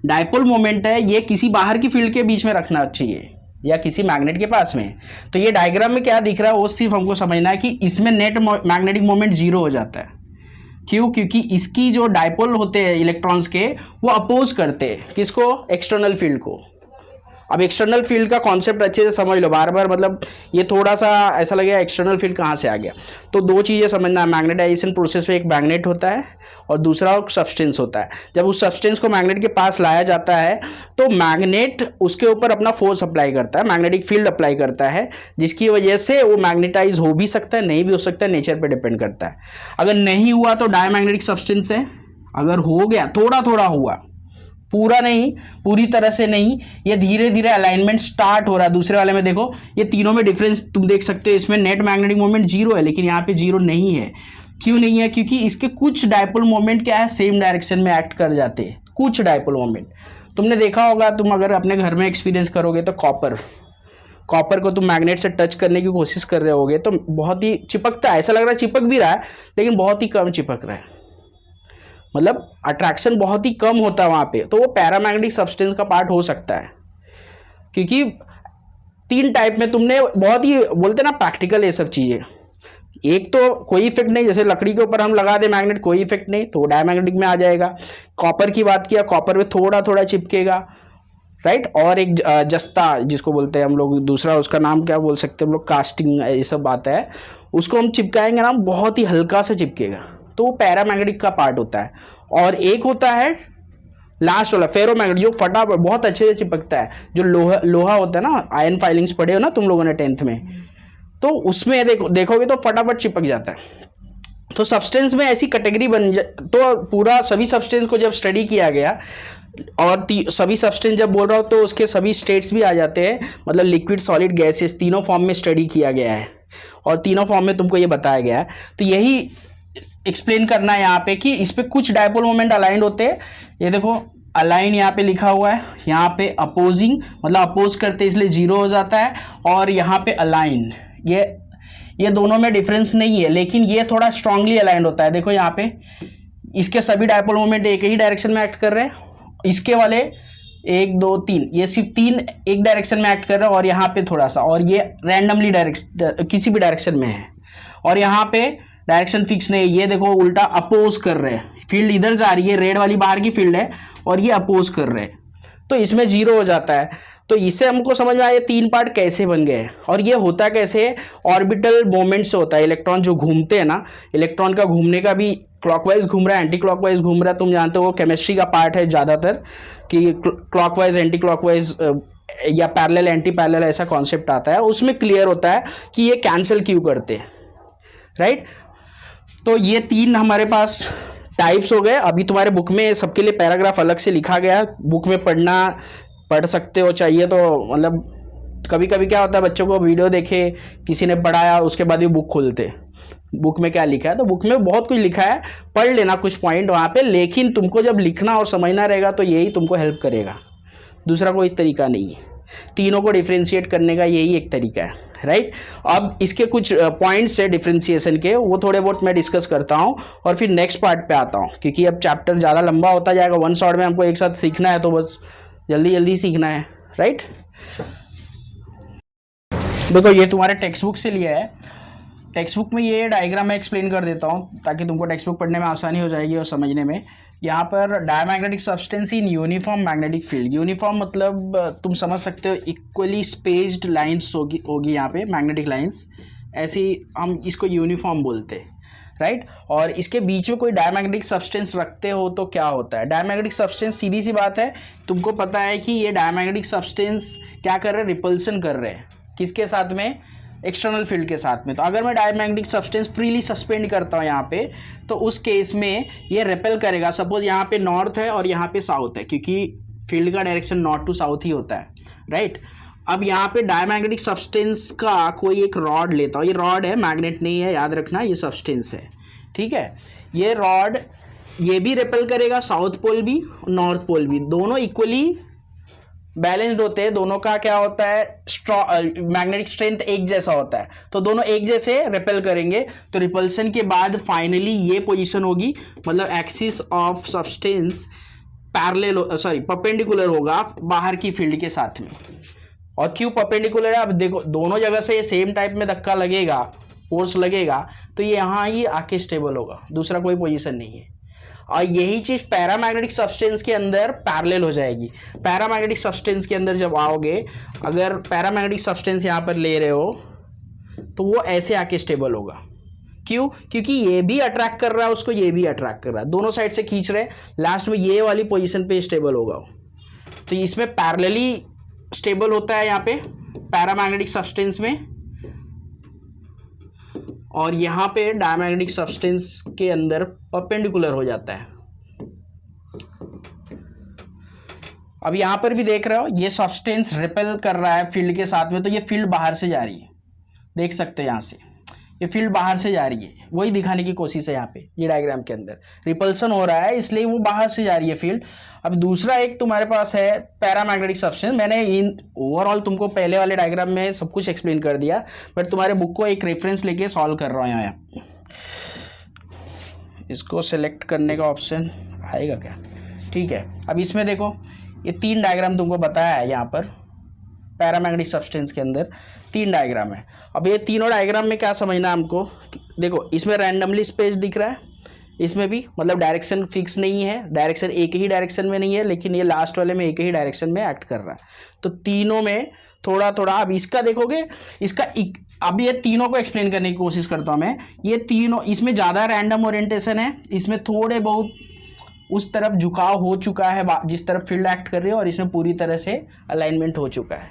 डायपोल मोमेंट है ये किसी बाहर की फील्ड के बीच में रखना चाहिए या किसी मैग्नेट के पास में। तो ये डायग्राम में क्या दिख रहा है वो सिर्फ हमको समझना है कि इसमें नेट मैग्नेटिक मोमेंट 0 हो जाता है। क्यों? क्योंकि इसकी जो डायपोल होते हैं इलेक्ट्रॉन्स के वो अपोज करते हैं किसको? एक्सटर्नल फील्ड को। अब एक्सटर्नल फील्ड का कॉन्सेप्ट अच्छे से समझ लो, बार बार मतलब ये थोड़ा सा ऐसा लगेगा एक्सटर्नल फील्ड कहाँ से आ गया। तो 2 चीज़ें समझना, मैग्नेटाइजेशन प्रोसेस में एक मैग्नेट होता है और दूसरा सब्सटेंस होता है। जब उस सब्सटेंस को मैग्नेट के पास लाया जाता है तो मैग्नेट उसके ऊपर अपना फोर्स अप्लाई करता है, मैग्नेटिक फील्ड अप्लाई करता है, जिसकी वजह से वो मैग्नेटाइज हो भी सकता है, नहीं भी हो सकता है, नेचर पर डिपेंड करता है। अगर नहीं हुआ तो डायमैग्नेटिक सब्सटेंस है, अगर हो गया थोड़ा थोड़ा हुआ, पूरा नहीं, पूरी तरह से नहीं, ये धीरे धीरे अलाइनमेंट स्टार्ट हो रहा है। दूसरे वाले में देखो ये तीनों में डिफरेंस तुम देख सकते हो, इसमें नेट मैग्नेटिक मोमेंट 0 है लेकिन यहाँ पे 0 नहीं है। क्यों नहीं है? क्योंकि इसके कुछ डायपोल मोमेंट क्या है, सेम डायरेक्शन में एक्ट कर जाते हैं। कुछ डायपोल मोमेंट तुमने देखा होगा, तुम अगर अपने घर में एक्सपीरियंस करोगे तो कॉपर को तुम मैग्नेट से टच करने की कोशिश कर रहे होगे तो बहुत ही चिपकता है, ऐसा लग रहा है चिपक भी रहा है लेकिन बहुत ही कम चिपक रहा है, मतलब अट्रैक्शन बहुत ही कम होता है वहाँ पे। तो वो पैरामैग्नेटिक सब्सटेंस का पार्ट हो सकता है। क्योंकि 3 टाइप में तुमने बहुत ही बोलते ना प्रैक्टिकल ये सब चीज़ें, एक तो कोई इफेक्ट नहीं, जैसे लकड़ी के ऊपर हम लगा दे मैग्नेट कोई इफेक्ट नहीं तो डायमैग्नेटिक में आ जाएगा। कॉपर की बात किया, कॉपर में थोड़ा थोड़ा चिपकेगा, राइट। और एक जस्ता जिसको बोलते हैं हम लोग, दूसरा उसका नाम क्या बोल सकते हैं हम लोग, कास्टिंग, ये सब आता है, उसको हम चिपकाएंगे ना बहुत ही हल्का से चिपकेगा, तो वो पैरामैग्नेटिक का पार्ट होता है। और एक होता है लास्ट वाला फेरोमैग्नेटिक, जो फटाफट बहुत अच्छे से चिपकता है, जो लोहा होता है ना, आयरन फाइलिंग्स पढ़े हो ना तुम लोगों ने 10th में, तो उसमें देखोगे तो फटाफट चिपक जाता है। तो सब्सटेंस में ऐसी कैटेगरी तो पूरा सभी सब्सटेंस को जब स्टडी किया गया और सभी सब्सटेंस जब बोल रहा हूँ तो उसके सभी स्टेट्स भी आ जाते हैं, मतलब लिक्विड, सॉलिड, गैसेस, तीनों फॉर्म में स्टडी किया गया है और तीनों फॉर्म में तुमको ये बताया गया है। तो यही एक्सप्लेन करना है यहाँ पे कि इस पे कुछ डायपोल मोमेंट अलाइंड होते हैं। ये देखो अलाइन यहाँ पे लिखा हुआ है, यहाँ पे अपोजिंग मतलब अपोज करते इसलिए 0 हो जाता है, और यहाँ पे अलाइन, ये दोनों में डिफरेंस नहीं है, लेकिन ये थोड़ा स्ट्रांगली अलाइंड होता है। देखो यहाँ पे इसके सभी डायपोल मोमेंट एक ही डायरेक्शन में एक्ट कर रहे हैं, इसके वाले 1 2 3 ये सिर्फ 3 एक डायरेक्शन में एक्ट कर रहे हैं, और यहाँ पे थोड़ा सा, और ये रैंडमली डायरेक्शन किसी भी डायरेक्शन में है, और यहाँ पे डायरेक्शन फिक्स नहीं है। ये देखो उल्टा अपोज कर रहे हैं, फील्ड इधर जा रही है, रेड वाली बाहर की फील्ड है, और ये अपोज कर रहे हैं, तो इसमें 0 हो जाता है। तो इससे हमको समझ में आया 3 पार्ट कैसे बन गए हैं, और ये होता कैसे है, ऑर्बिटल मोमेंट से होता है। इलेक्ट्रॉन जो घूमते हैं ना, इलेक्ट्रॉन का घूमने का भी क्लॉकवाइज घूम रहा है, एंटी क्लॉकवाइज घूम रहा है, तुम जानते हो केमिस्ट्री का पार्ट है ज़्यादातर कि क्लॉकवाइज एंटी क्लॉकवाइज या पैरेलल एंटी पैरेलल ऐसा कॉन्सेप्ट आता है, उसमें क्लियर होता है कि ये कैंसिल क्यों करते हैं, राइट। तो ये 3 हमारे पास टाइप्स हो गए। अभी तुम्हारे बुक में सबके लिए पैराग्राफ अलग से लिखा गया है, बुक में पढ़ सकते हो, चाहिए तो। मतलब कभी कभी क्या होता है, बच्चों को वीडियो देखे, किसी ने पढ़ाया, उसके बाद भी बुक खोलते, बुक में क्या लिखा है, तो बुक में बहुत कुछ लिखा है, पढ़ लेना कुछ पॉइंट वहाँ पे, लेकिन तुमको जब लिखना और समझना रहेगा तो यही तुमको हेल्प करेगा, दूसरा कोई तरीका नहीं है। तीनों को डिफ्रेंशिएट करने का यही एक तरीका है, राइट। अब इसके कुछ पॉइंट्स है डिफ्रेंशिएशन के, वो थोड़े बहुत मैं डिस्कस करता हूँ और फिर नेक्स्ट पार्ट पे आता हूँ, क्योंकि अब चैप्टर ज़्यादा लंबा होता जाएगा, 1 शॉट में हमको एक साथ सीखना है, तो बस जल्दी जल्दी सीखना है, राइट। देखो ये तुम्हारे टेक्स्ट बुक से लिया है, टेक्स्ट बुक में ये डायग्राम मैं एक्सप्लेन कर देता हूँ ताकि तुमको टेक्स्ट बुक पढ़ने में आसानी हो जाएगी और समझने में। यहाँ पर diamagnetic substance in uniform magnetic field, uniform मतलब तुम समझ सकते हो इक्वली स्पेस्ड लाइंस होगी यहाँ पे मैग्नेटिक लाइंस, ऐसी हम इसको यूनिफॉर्म बोलते हैं, राइट। और इसके बीच में कोई डायमैग्नेटिक सब्सटेंस रखते हो तो क्या होता है, डायमैग्नेटिक सब्सटेंस सीधी सी बात है, तुमको पता है कि ये डायमैग्नेटिक सब्सटेंस क्या कर रहे हैं, रिपल्सन कर रहे हैं, किसके साथ में, एक्सटर्नल फील्ड के साथ में। तो अगर मैं डायमैग्नेटिक सब्सटेंस फ्रीली सस्पेंड करता हूँ यहाँ पे, तो उस केस में ये रिपेल करेगा। सपोज यहाँ पे नॉर्थ है और यहाँ पे साउथ है, क्योंकि फील्ड का डायरेक्शन नॉर्थ टू साउथ ही होता है, राइट। अब यहाँ पे डायमैग्नेटिक सब्सटेंस का कोई एक रॉड लेता हूँ, ये रॉड है, मैग्नेट नहीं है, याद रखना, ये सब्सटेंस है, ठीक है। ये रॉड ये भी रिपेल करेगा, साउथ पोल भी नॉर्थ पोल भी, दोनों इक्वली बैलेंस्ड होते हैं, दोनों का क्या होता है, मैग्नेटिक स्ट्रेंथ एक जैसा होता है, तो दोनों एक जैसे रिपेल करेंगे। तो रिपल्सन के बाद फाइनली ये पोजीशन होगी, मतलब एक्सिस ऑफ सब्सटेंस परपेंडिकुलर होगा बाहर की फील्ड के साथ में। और क्यों परपेंडिकुलर है, अब देखो दोनों जगह से ये सेम टाइप में धक्का लगेगा, फोर्स लगेगा, तो ये यहाँ ही आके स्टेबल होगा, दूसरा कोई पोजीशन नहीं है। और यही चीज पैरामैग्नेटिक सब्सटेंस के अंदर पैरेलल हो जाएगी। पैरामैग्नेटिक सब्सटेंस के अंदर जब आओगे, अगर पैरामैग्नेटिक सब्सटेंस यहाँ पर ले रहे हो तो वो ऐसे आके स्टेबल होगा। क्यों, क्योंकि ये भी अट्रैक्ट कर रहा है उसको, ये भी अट्रैक्ट कर रहा है, दोनों साइड से खींच रहे, लास्ट में ये वाली पोजीशन पे स्टेबल होगा। तो इसमें पैरेलली स्टेबल होता है यहाँ पे पैरामैग्नेटिक सब्सटेंस में, और यहाँ पे डायमैग्नेटिक सब्सटेंस के अंदर परपेंडिकुलर हो जाता है। अब यहाँ पर भी देख रहे हो ये सब्सटेंस रिपेल कर रहा है फील्ड के साथ में, तो ये फील्ड बाहर से जा रही है, देख सकते हैं यहाँ से ये फील्ड बाहर से जा रही है, वही दिखाने की कोशिश है यहाँ पे, ये डायग्राम के अंदर रिपल्सन हो रहा है इसलिए वो बाहर से जा रही है फील्ड। अब दूसरा एक तुम्हारे पास है पैरामैग्नेटिक सब्सटेंस, मैंने इन ओवरऑल तुमको पहले वाले डायग्राम में सब कुछ एक्सप्लेन कर दिया, बट तुम्हारे बुक को एक रेफरेंस लेके सॉल्व कर रहा हूँ यहाँ। इसको सिलेक्ट करने का ऑप्शन आएगा क्या, ठीक है। अब इसमें देखो ये 3 डायग्राम तुमको बताया है, यहाँ पर पैरामैग्नेटिक सब्सटेंस के अंदर 3 डायग्राम है। अब ये तीनों डायग्राम में क्या समझना है हमको, देखो इसमें रैंडमली स्पेस दिख रहा है, इसमें भी मतलब डायरेक्शन फिक्स नहीं है, डायरेक्शन एक ही डायरेक्शन में नहीं है, लेकिन ये लास्ट वाले में एक ही डायरेक्शन में एक्ट कर रहा है। तो तीनों में थोड़ा थोड़ा, अब इसका देखोगे, इसका अब ये तीनों को एक्सप्लेन करने की कोशिश करता हूँ मैं। ये तीनों, इसमें ज़्यादा रैंडम ओरिएंटेशन है, इसमें थोड़े बहुत उस तरफ झुकाव हो चुका है जिस तरफ फील्ड एक्ट कर रही है, और इसमें पूरी तरह से अलाइनमेंट हो चुका है,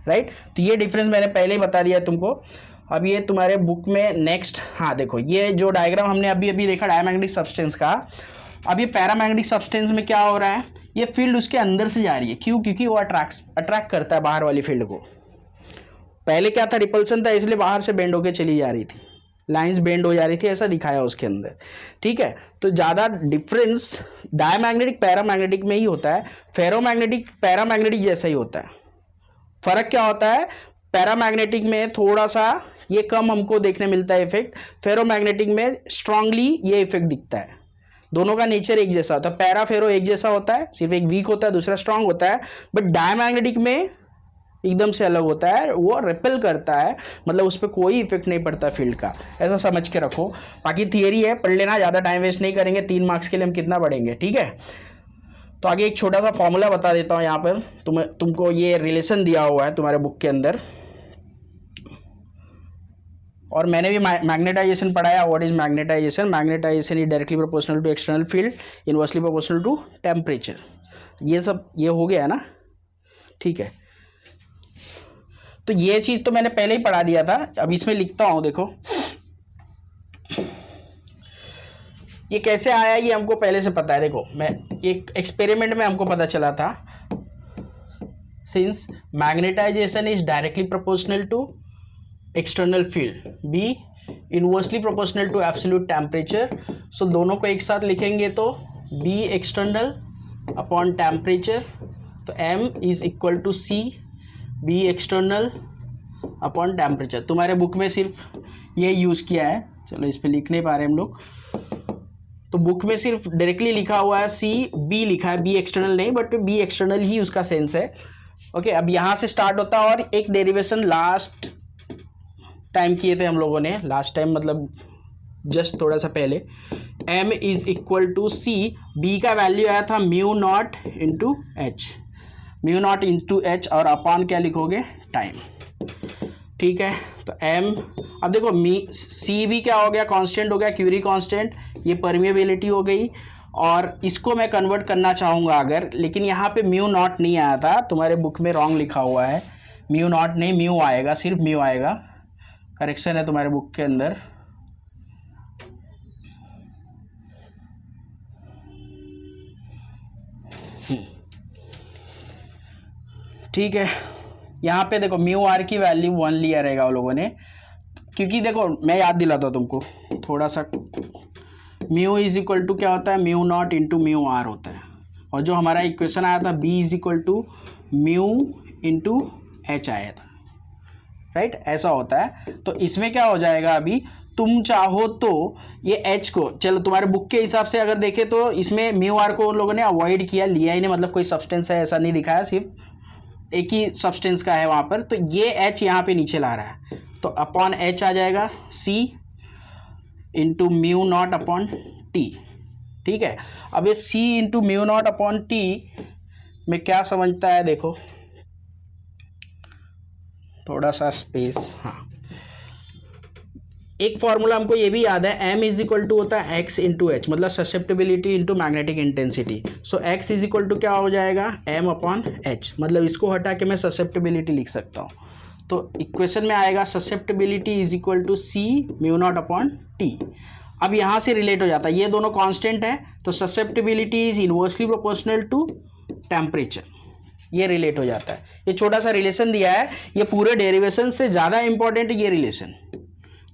राइट। तो ये डिफरेंस मैंने पहले ही बता दिया तुमको। अब ये तुम्हारे बुक में नेक्स्ट, हाँ देखो ये जो डायग्राम हमने अभी अभी देखा डायमैग्नेटिक सब्सटेंस का, अब ये पैरामैग्नेटिक सब्सटेंस में क्या हो रहा है, ये फील्ड उसके अंदर से जा रही है, क्यों, क्योंकि वो अट्रैक्ट करता है बाहर वाली फील्ड को। पहले क्या था, रिपल्सन था, इसलिए बाहर से बेंड होके चली जा रही थी, लाइंस बेंड हो जा रही थी, ऐसा दिखाया उसके अंदर। ठीक है, तो ज़्यादा डिफरेंस डायमैग्नेटिक पैरामैग्नेटिक में ही होता है, फेरोमैग्नेटिक पैरामैग्नेटिक जैसा ही होता है। फर्क क्या होता है, पैरामैग्नेटिक में थोड़ा सा ये कम हमको देखने मिलता है इफेक्ट, फेरोमैग्नेटिक में स्ट्रांगली ये इफेक्ट दिखता है। दोनों का नेचर एक जैसा होता है, पैरा फेरो एक जैसा होता है, सिर्फ एक वीक होता है दूसरा स्ट्रांग होता है, बट डायमैग्नेटिक में एकदम से अलग होता है, वो रिपेल करता है, मतलब उस पर कोई इफेक्ट नहीं पड़ता फील्ड का, ऐसा समझ के रखो। बाकी थियरी है, पढ़ लेना, ज़्यादा टाइम वेस्ट नहीं करेंगे, 3 मार्क्स के लिए हम कितना पढ़ेंगे। ठीक है, तो आगे एक छोटा सा फॉर्मूला बता देता हूँ यहाँ पर, तुमको ये रिलेशन दिया हुआ है तुम्हारे बुक के अंदर, और मैंने भी मैग्नेटाइजेशन पढ़ाया। What is magnetization? Magnetization is directly proportional to external field, inversely proportional to temperature. ये सब ये हो गया ना, ठीक है। तो ये चीज़ तो मैंने पहले ही पढ़ा दिया था, अब इसमें लिखता हूँ, देखो ये कैसे आया ये हमको पहले से पता है। देखो मैं एक एक्सपेरिमेंट में हमको पता चला था, since magnetization is directly proportional to external field, B inversely proportional to absolute temperature, so दोनों को एक साथ लिखेंगे तो बी एक्सटर्नल अपॉन टेम्परेचर, तो M is equal to C B external upon temperature. तुम्हारे बुक में सिर्फ ये यूज़ किया है, चलो इस पर लिख नहीं पा रहे हम लोग, तो बुक में सिर्फ डायरेक्टली लिखा हुआ है सी बी लिखा है, बी एक्सटर्नल नहीं, बट बी एक्सटर्नल ही उसका सेंस है। ओके, अब यहाँ से स्टार्ट होता है, और एक डेरिवेशन लास्ट टाइम किए थे हम लोगों ने, लास्ट टाइम मतलब जस्ट थोड़ा सा पहले, m is equal to C, b का वैल्यू आया था mu naught into H, mu naught into H, और अपॉन क्या लिखोगे, टाइम। ठीक है, तो m, अब देखो सी भी क्या हो गया, कांस्टेंट हो गया, क्यूरी कांस्टेंट, ये परमिएबिलिटी हो गई, और इसको मैं कन्वर्ट करना चाहूँगा अगर, लेकिन यहाँ पे म्यू नॉट नहीं आया था, तुम्हारे बुक में रॉन्ग लिखा हुआ है, म्यू नॉट नहीं म्यू आएगा, सिर्फ म्यू आएगा, करेक्शन है तुम्हारे बुक के अंदर। ठीक है, यहाँ पे देखो म्यू आर की वैल्यू 1 लिया रहेगा वो लोगों ने, क्योंकि देखो मैं याद दिलाता हूँ तुमको थोड़ा सा, म्यू इज इक्वल टू क्या होता है, mu naught into mu R होता है, और जो हमारा इक्वेशन आया था B is equal to mu into H आया था, राइट, ऐसा होता है। तो इसमें क्या हो जाएगा, अभी तुम चाहो तो ये एच को, चलो तुम्हारे बुक के हिसाब से अगर देखें तो इसमें म्यू आर को लोगों ने अवॉइड किया, लिया ही नहीं, मतलब कोई सब्सटेंस है ऐसा नहीं दिखाया, सिर्फ एक ही सब्सटेंस का है वहाँ पर, तो ये एच यहाँ पे नीचे ला रहा है, तो अपॉन एच आ जाएगा C into mu naught upon T. ठीक है, अब ये C into mu naught upon T में क्या समझता है, देखो थोड़ा सा स्पेस, हाँ, एक फॉर्मूला हमको ये भी याद है, m इज इक्वल टू होता है x इंटू एच, मतलब susceptibility into magnetic intensity, so x is equal to क्या हो जाएगा, m अपॉन एच, मतलब इसको हटा के मैं ससेप्टिबिलिटी लिख सकता हूँ, तो इक्वेशन में आएगा susceptibility is equal to C mu naught upon T. अब यहाँ से रिलेट हो जाता है, ये दोनों कांस्टेंट है, तो susceptibility is inversely proportional to temperature, ये रिलेट हो जाता है। ये छोटा सा रिलेशन दिया है, ये पूरे डेरिवेशन से ज़्यादा इंपॉर्टेंट ये रिलेशन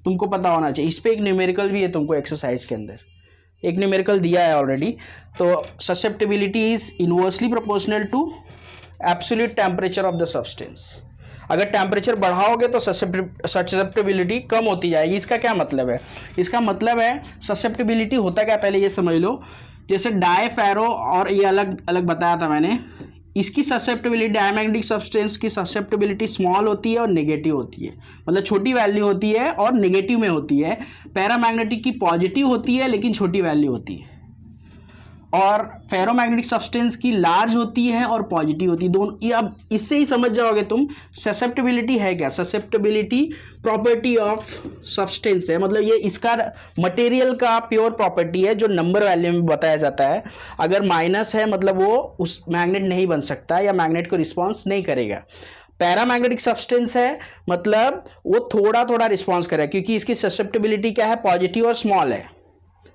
तुमको पता होना चाहिए। इस पे एक न्यूमेरिकल भी है तुमको एक्सरसाइज के अंदर, एक न्यूमेरिकल दिया है ऑलरेडी। तो susceptibility is inversely proportional to absolute temperature of the substance. अगर टेम्परेचर बढ़ाओगे तो ससेप्टिबिलिटी कम होती जाएगी। इसका क्या मतलब है, इसका मतलब है ससेप्टिबिलिटी होता क्या, पहले ये समझ लो। जैसे डाई फेरो, और ये अलग अलग बताया था मैंने, इसकी ससेप्टिबिलिटी, डायमैग्नेटिक सब्सटेंस की ससेप्टिबिलिटी स्मॉल होती है और नेगेटिव होती है, मतलब छोटी वैल्यू होती है और नेगेटिव में होती है। पैरामैग्नेटिक की पॉजिटिव होती है लेकिन छोटी वैल्यू होती है, और फेरोमैग्नेटिक सब्सटेंस की लार्ज होती है और पॉजिटिव होती है, दोनों। ये अब इससे ही समझ जाओगे तुम ससेप्टिबिलिटी है क्या। ससेप्टिबिलिटी प्रॉपर्टी ऑफ सब्सटेंस है, मतलब ये इसका मटेरियल का प्योर प्रॉपर्टी है जो नंबर वैल्यू में बताया जाता है। अगर माइनस है मतलब वो उस मैग्नेट नहीं बन सकता या मैग्नेट को रिस्पॉन्स नहीं करेगा। पैरामैग्नेटिक सब्सटेंस है मतलब वो थोड़ा थोड़ा रिस्पॉन्स करेगा, क्योंकि इसकी ससेप्टिबिलिटी क्या है, पॉजिटिव और स्मॉल है,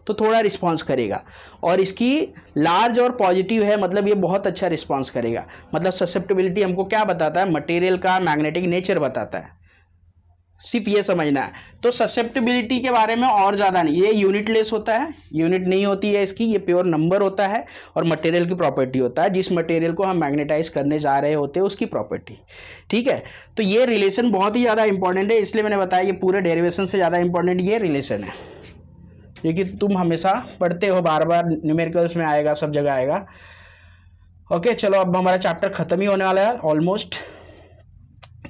तो थोड़ा रिस्पांस करेगा। और इसकी लार्ज और पॉजिटिव है मतलब ये बहुत अच्छा रिस्पांस करेगा। मतलब ससेप्टिबिलिटी हमको क्या बताता है, मटेरियल का मैग्नेटिक नेचर बताता है। सिर्फ ये समझना है। तो ससेप्टिबिलिटी के बारे में और ज़्यादा नहीं, ये यूनिटलेस होता है, यूनिट नहीं होती है इसकी, ये प्योर नंबर होता है और मटेरियल की प्रॉपर्टी होता है, जिस मटेरियल को हम मैग्नेटाइज करने जा रहे होते हैं उसकी प्रॉपर्टी। ठीक है, तो ये रिलेशन बहुत ही ज़्यादा इंपॉर्टेंट है, इसलिए मैंने बताया ये पूरे डेरिवेशन से ज़्यादा इंपॉर्टेंट ये रिलेशन है, क्योंकि तुम हमेशा पढ़ते हो, बार बार न्यूमेरिकल्स में आएगा, सब जगह आएगा। ओके, चलो अब हमारा चैप्टर ख़त्म ही होने वाला है ऑलमोस्ट।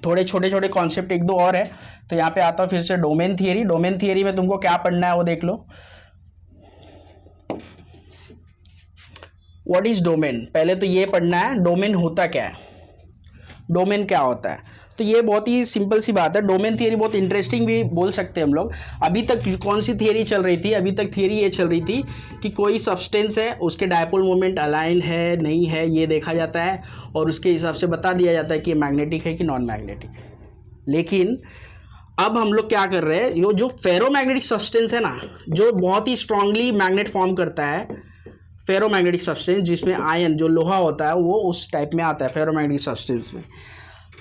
थोड़े छोटे छोटे कॉन्सेप्ट एक दो और है, तो यहाँ पे आता हूँ फिर से डोमेन थियरी। डोमेन थियरी में तुमको क्या पढ़ना है वो देख लो। व्हाट इज डोमेन, पहले तो ये पढ़ना है डोमेन होता क्या है, डोमेन क्या होता है। तो ये बहुत ही सिंपल सी बात है। डोमेन थियरी बहुत इंटरेस्टिंग भी बोल सकते हैं हम लोग। अभी तक कौन सी थियरी चल रही थी, अभी तक थियरी ये चल रही थी कि कोई सब्सटेंस है, उसके डायपोल मोमेंट अलाइन है नहीं है ये देखा जाता है और उसके हिसाब से बता दिया जाता है कि ये मैग्नेटिक है कि नॉन मैग्नेटिक है। लेकिन अब हम लोग क्या कर रहे हैं, ये जो फेरोमैग्नेटिक सब्सटेंस है ना, जो बहुत ही स्ट्रांगली मैग्नेट फॉर्म करता है, फेरोमैग्नेटिक सब्सटेंस जिसमें आयन जो लोहा होता है वो उस टाइप में आता है फेरोमैग्नेटिक सब्सटेंस में।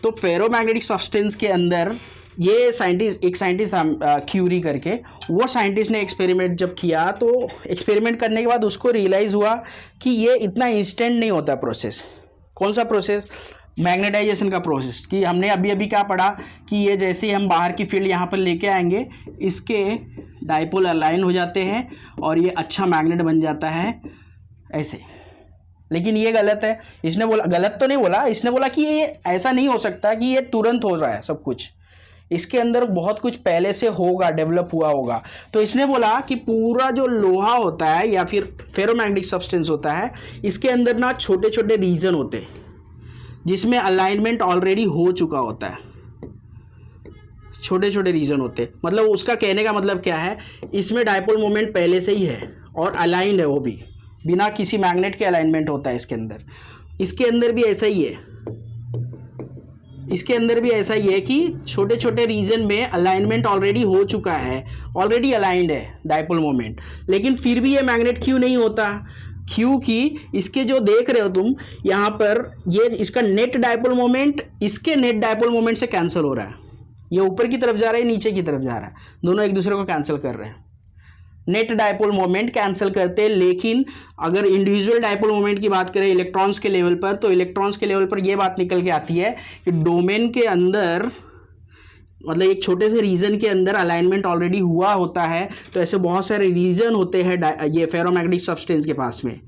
तो फेरोमैग्नेटिक सब्सटेंस के अंदर ये एक साइंटिस्ट था क्यूरी करके, वो साइंटिस्ट ने एक्सपेरिमेंट जब किया तो एक्सपेरिमेंट करने के बाद उसको रियलाइज़ हुआ कि ये इतना इंस्टेंट नहीं होता प्रोसेस। कौन सा प्रोसेस? मैग्नेटाइजेशन का प्रोसेस। कि हमने अभी अभी क्या पढ़ा कि ये जैसे ही हम बाहर की फील्ड यहाँ पर लेके आएंगे, इसके डाइपोल अलाइन हो जाते हैं और ये अच्छा मैग्नेट बन जाता है ऐसे। लेकिन ये गलत है। इसने बोला, गलत तो नहीं बोला, इसने बोला कि ये ऐसा नहीं हो सकता कि ये तुरंत हो रहा है सब कुछ, इसके अंदर बहुत कुछ पहले से होगा, डेवलप हुआ होगा। तो इसने बोला कि पूरा जो लोहा होता है या फिर फेरोमैग्नेटिक सब्सटेंस होता है, इसके अंदर ना छोटे छोटे रीजन होते हैं जिसमें अलाइनमेंट ऑलरेडी हो चुका होता है। छोटे छोटे रीजन होते, मतलब उसका कहने का मतलब क्या है, इसमें डायपोल मोमेंट पहले से ही है और अलाइंड है, वो भी बिना किसी मैग्नेट के अलाइनमेंट होता है इसके अंदर। इसके अंदर भी ऐसा ही है, इसके अंदर भी ऐसा ही है कि छोटे छोटे रीजन में अलाइनमेंट ऑलरेडी हो चुका है, ऑलरेडी अलाइंड है डायपोल मोमेंट। लेकिन फिर भी ये मैग्नेट क्यों नहीं होता? क्योंकि इसके जो देख रहे हो तुम यहाँ पर, ये इसका नेट डायपोल मोमेंट इसके नेट डायपोल मोमेंट से कैंसिल हो रहा है। ये ऊपर की तरफ जा रहा है, नीचे की तरफ जा रहा है, दोनों एक दूसरे को कैंसिल कर रहे हैं। नेट डायपोल मोमेंट कैंसिल करते हैं। लेकिन अगर इंडिविजुअल डायपोल मोमेंट की बात करें इलेक्ट्रॉन्स के लेवल पर, तो इलेक्ट्रॉन्स के लेवल पर यह बात निकल के आती है कि डोमेन के अंदर, मतलब एक छोटे से रीजन के अंदर अलाइनमेंट ऑलरेडी हुआ होता है। तो ऐसे बहुत सारे रीजन होते हैं ये फेरोमैग्नेटिक सब्सटेंस के पास में,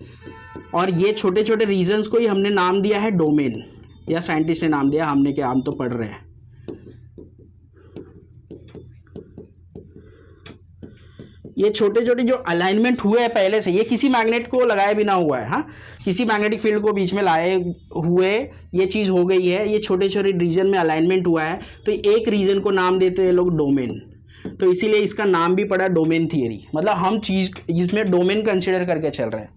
और ये छोटे छोटे रीजन्स को ही हमने नाम दिया है डोमेन, या साइंटिस्ट ने नाम दिया, हमने क्या, हम तो पढ़ रहे हैं। ये छोटे छोटे जो अलाइनमेंट हुए हैं पहले से, ये किसी मैग्नेट को लगाए बिना हुआ है, हाँ, किसी मैग्नेटिक फील्ड को बीच में लाए हुए ये चीज़ हो गई है। ये छोटे छोटे रीजन में अलाइनमेंट हुआ है, तो एक रीजन को नाम देते हैं लोग डोमेन। तो इसीलिए इसका नाम भी पड़ा डोमेन थियरी। मतलब हम चीज़ इसमें डोमेन कंसिडर करके चल रहे हैं।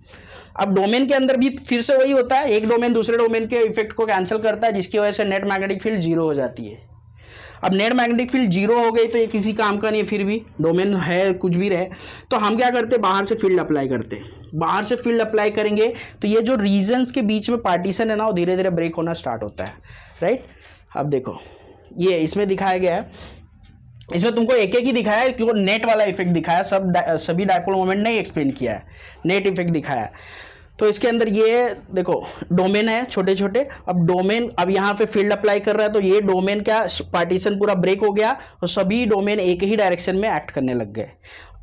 अब डोमेन के अंदर भी फिर से वही होता है, एक डोमेन दूसरे डोमेन के इफेक्ट को कैंसिल करता है, जिसकी वजह से नेट मैग्नेटिक फील्ड जीरो हो जाती है। अब नेट मैग्नेटिक फील्ड जीरो हो गई तो ये किसी काम का नहीं है, फिर भी डोमेन है कुछ भी रहे। तो हम क्या करते हैं, बाहर से फील्ड अप्लाई करते हैं। बाहर से फील्ड अप्लाई करेंगे तो ये जो रीजन्स के बीच में पार्टीशन है ना, वो धीरे धीरे ब्रेक होना स्टार्ट होता है, राइट। अब देखो ये इसमें दिखाया गया है, इसमें तुमको एक एक ही दिखाया है क्योंकि नेट वाला इफेक्ट दिखाया, सभी डायपोल मोमेंट नहीं एक्सप्लेन किया है, नेट इफेक्ट दिखाया है। तो इसके अंदर ये देखो डोमेन है छोटे छोटे। अब डोमेन, अब यहाँ पे फील्ड अप्लाई कर रहा है तो ये डोमेन का पार्टीशन पूरा ब्रेक हो गया और सभी डोमेन एक ही डायरेक्शन में एक्ट करने लग गए।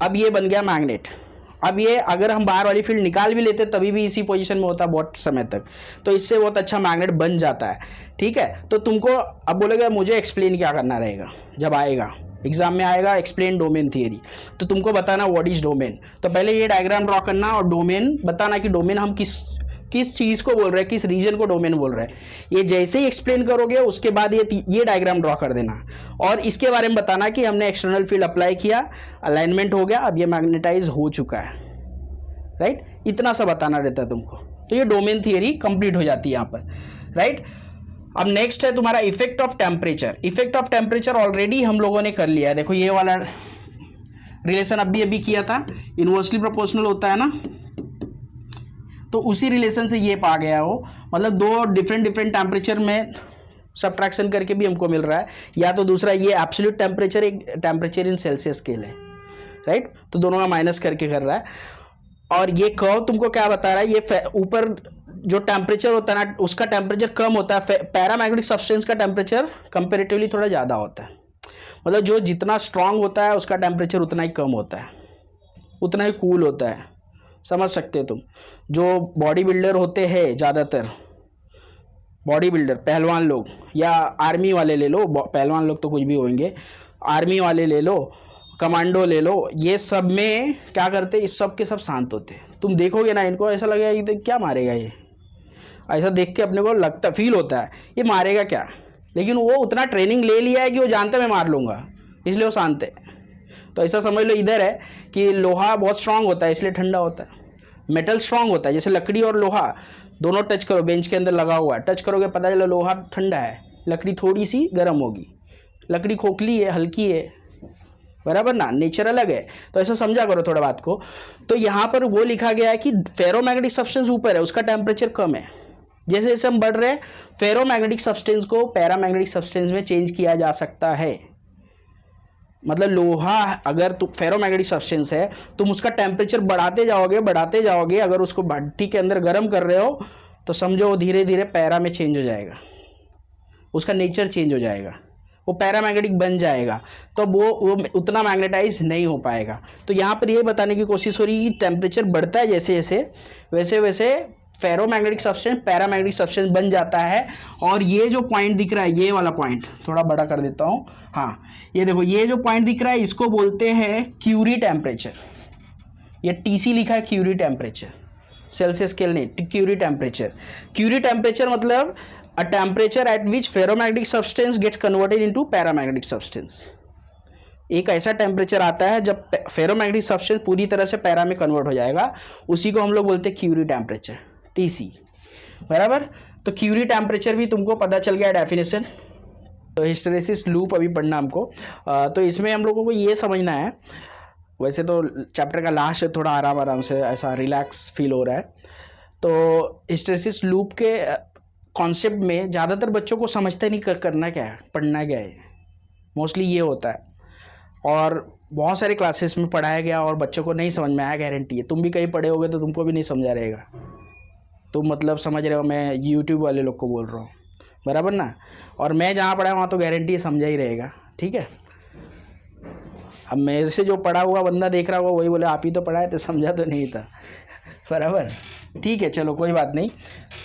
अब ये बन गया मैग्नेट। अब ये अगर हम बाहर वाली फील्ड निकाल भी लेते तभी भी इसी पोजीशन में होता बहुत समय तक, तो इससे बहुत अच्छा मैग्नेट बन जाता है, ठीक है। तो तुमको अब बोलेगा मुझे एक्सप्लेन क्या करना रहेगा, जब आएगा एग्जाम में आएगा एक्सप्लेन डोमेन थियरी, तो तुमको बताना व्हाट इज डोमेन। तो पहले ये डायग्राम ड्रॉ करना और डोमेन बताना कि डोमेन हम किस चीज़ को बोल रहे हैं, किस रीजन को डोमेन बोल रहे हैं। ये जैसे ही एक्सप्लेन करोगे उसके बाद ये डायग्राम ड्रॉ कर देना और इसके बारे में बताना कि हमने एक्सटर्नल फील्ड अप्लाई किया, अलाइनमेंट हो गया, अब ये मैग्नेटाइज हो चुका है, राइट। इतना सा बताना रहता है तुमको। तो ये डोमेन थियरी कंप्लीट हो जाती है यहाँ पर, राइट। अब नेक्स्ट है तुम्हारा effect of temperature. Effect of temperature already हम लोगों ने कर लिया है। देखो ये वाला रिलेशन अभी किया था, इनवर्सली प्रोपोर्शनल होता है ना, तो उसी रिलेशन से ये पा गया हो। मतलब दो डिफरेंट टेम्परेचर में सब्ट्रैक्शन करके भी हमको मिल रहा है, या तो दूसरा ये एब्सोल्यूट टेम्परेचर, एक टेम्परेचर इन सेल्सियस स्केल है, राइट, तो दोनों का माइनस करके कर रहा है। और ये कर्व तुमको क्या बता रहा है, ये ऊपर जो टेम्परेचर होता है ना उसका टेम्परेचर कम होता है, पैरामैग्नेटिक सब्सटेंस का टेम्परेचर कंपेरेटिवली थोड़ा ज़्यादा होता है। मतलब जो जितना स्ट्रांग होता है उसका टेम्परेचर उतना ही कम होता है, उतना ही कूल होता है, समझ सकते हो तुम। जो बॉडी बिल्डर होते हैं, ज़्यादातर बॉडी बिल्डर पहलवान लोग, या आर्मी वाले ले लो, पहलवान लोग तो कुछ भी होंगे, आर्मी वाले ले लो, कमांडो ले लो, ये सब में क्या करते, इस सब के सब शांत होते हैं। तुम देखोगे ना इनको ऐसा लगेगा ये तो क्या मारेगा, ये ऐसा देख के अपने को लगता फील होता है ये मारेगा क्या, लेकिन वो उतना ट्रेनिंग ले लिया है कि वो जानते मैं मार लूँगा, इसलिए वो शांत है। तो ऐसा समझ लो इधर है कि लोहा बहुत स्ट्रांग होता है इसलिए ठंडा होता है, मेटल स्ट्रांग होता है, जैसे लकड़ी और लोहा दोनों टच करो, बेंच के अंदर लगा हुआ है, टच करोगे पता चला लोहा ठंडा है, लकड़ी थोड़ी सी गर्म होगी, लकड़ी खोखली है, हल्की है, बराबर ना, नेचर अलग है। तो ऐसा समझा करो थोड़ा बात को। तो यहाँ पर वो लिखा गया है कि फेरोमैग्नेटिक सब्सटेंस ऊपर है, उसका टेम्परेचर कम है। जैसे जैसे हम बढ़ रहे हैं फेरोमैग्नेटिक सब्सटेंस को पैरामैग्नेटिक सब्सटेंस में चेंज किया जा सकता है। मतलब लोहा अगर तुम फेरोमैग्नेटिक सब्सटेंस है, तुम उसका टेम्परेचर बढ़ाते जाओगे, अगर उसको भट्टी के अंदर गर्म कर रहे हो तो समझो वो धीरे धीरे पैरा में चेंज हो जाएगा, उसका नेचर चेंज हो जाएगा, वो पैरामैग्नेटिक बन जाएगा, तो वो उतना मैग्नेटाइज नहीं हो पाएगा। तो यहाँ पर ये बताने की कोशिश हो रही है कि टेम्परेचर बढ़ता है जैसे जैसे, वैसे वैसे फेरोमैग्नेटिक सब्सटेंस पैरामैग्नेटिक सब्सटेंस बन जाता है। और ये जो पॉइंट दिख रहा है, ये वाला पॉइंट थोड़ा बड़ा कर देता हूँ, हाँ ये देखो, ये जो पॉइंट दिख रहा है इसको बोलते हैं क्यूरी टेम्परेचर। ये टीसी लिखा है क्यूरी टेम्परेचर, सेल्सियस स्केल नहीं, क्यूरी टेम्परेचर। क्यूरी टेम्परेचर मतलब a temperature at which ferromagnetic substance gets converted into paramagnetic substance. एक ऐसा टेम्परेचर आता है जब फेरोमैग्नेटिक सब्सटेंस पूरी तरह से पैरा में कन्वर्ट हो जाएगा, उसी को हम लोग बोलते हैं क्यूरी टेम्परेचर, टीसी, बराबर। तो क्यूरी टेम्परेचर भी तुमको पता चल गया डेफिनेशन। तो हिस्टेरेसिस लूप अभी पढ़ना हमको, तो इसमें हम लोगों को ये समझना है, वैसे तो चैप्टर का लास्ट है, थोड़ा आराम आराम से ऐसा रिलैक्स फील हो रहा है। तो हिस्टेरेसिस लूप के कॉन्सेप्ट में ज़्यादातर बच्चों को समझते नहीं करना क्या है, पढ़ना क्या है, मोस्टली ये होता है। और बहुत सारे क्लासेस में पढ़ाया गया और बच्चों को नहीं समझ में आया, गारंटी है। तुम भी कहीं पढ़े होगे तो तुमको भी नहीं समझा रहेगा, तुम मतलब समझ रहे हो, मैं यूट्यूब वाले लोग को बोल रहा हूँ, बराबर ना। और मैं जहाँ पढ़ा वहाँ तो गारंटी है समझा ही रहेगा, ठीक है। अब मेरे से जो पढ़ा हुआ बंदा देख रहा होगा वही बोले आप ही तो पढ़ाए थे, समझा तो नहीं था, बराबर, ठीक है, चलो कोई बात नहीं।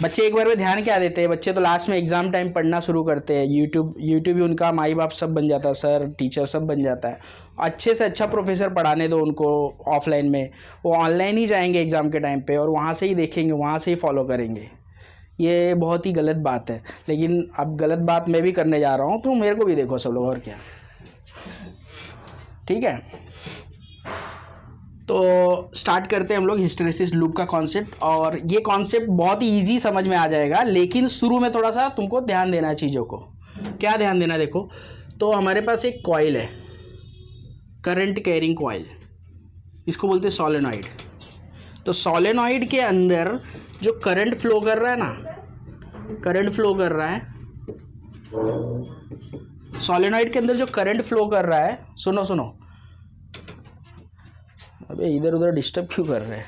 बच्चे एक बार में ध्यान क्या देते हैं, बच्चे तो लास्ट में एग्ज़ाम टाइम पढ़ना शुरू करते हैं, यूट्यूब ही उनका माई बाप सब बन जाता है, सर टीचर सब बन जाता है। अच्छे से अच्छा प्रोफेसर पढ़ाने दो उनको ऑफलाइन में, वो ऑनलाइन ही जाएंगे एग्ज़ाम के टाइम पे और वहाँ से ही देखेंगे, वहाँ से ही फॉलो करेंगे। ये बहुत ही गलत बात है, लेकिन अब गलत बात मैं भी करने जा रहा हूँ तो मेरे को भी देखो सब लोग, और क्या, ठीक है। तो स्टार्ट करते हैं हम लोग हिस्टेरेसिस लूप का कॉन्सेप्ट। और ये कॉन्सेप्ट बहुत ही इजी समझ में आ जाएगा, लेकिन शुरू में थोड़ा सा तुमको ध्यान देना है चीज़ों को। क्या ध्यान देना, देखो तो हमारे पास एक कॉइल है, करंट कैरिंग कॉइल, इसको बोलते हैं सोलेनॉइड। तो सोलेनॉइड के अंदर जो करंट फ्लो कर रहा है ना, करंट फ्लो कर रहा है, सोलेनॉइड के अंदर जो करंट फ्लो कर रहा है, सुनो सुनो, अबे इधर उधर डिस्टर्ब क्यों कर रहे हैं।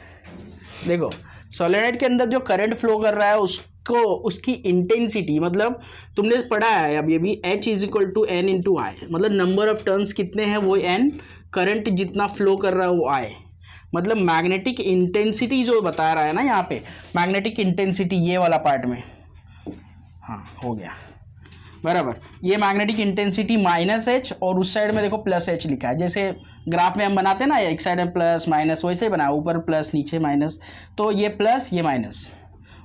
देखो सोलेनॉइड के अंदर जो करंट फ्लो कर रहा है उसको, उसकी इंटेंसिटी, मतलब तुमने पढ़ा है अब ये भी, H is equal to N into I, मतलब नंबर ऑफ टर्न्स कितने हैं वो N, करंट जितना फ्लो कर रहा है वो I। मतलब मैग्नेटिक इंटेंसिटी जो बता रहा है ना यहाँ पे, मैग्नेटिक इंटेंसिटी ये वाला पार्ट में, हाँ हो गया, बराबर। ये मैग्नेटिक इंटेंसिटी माइनस H और उस साइड में देखो प्लस H लिखा है, जैसे ग्राफ में हम बनाते हैं ना, एक साइड में प्लस माइनस, वैसे ही बना, ऊपर प्लस नीचे माइनस, तो ये प्लस ये माइनस,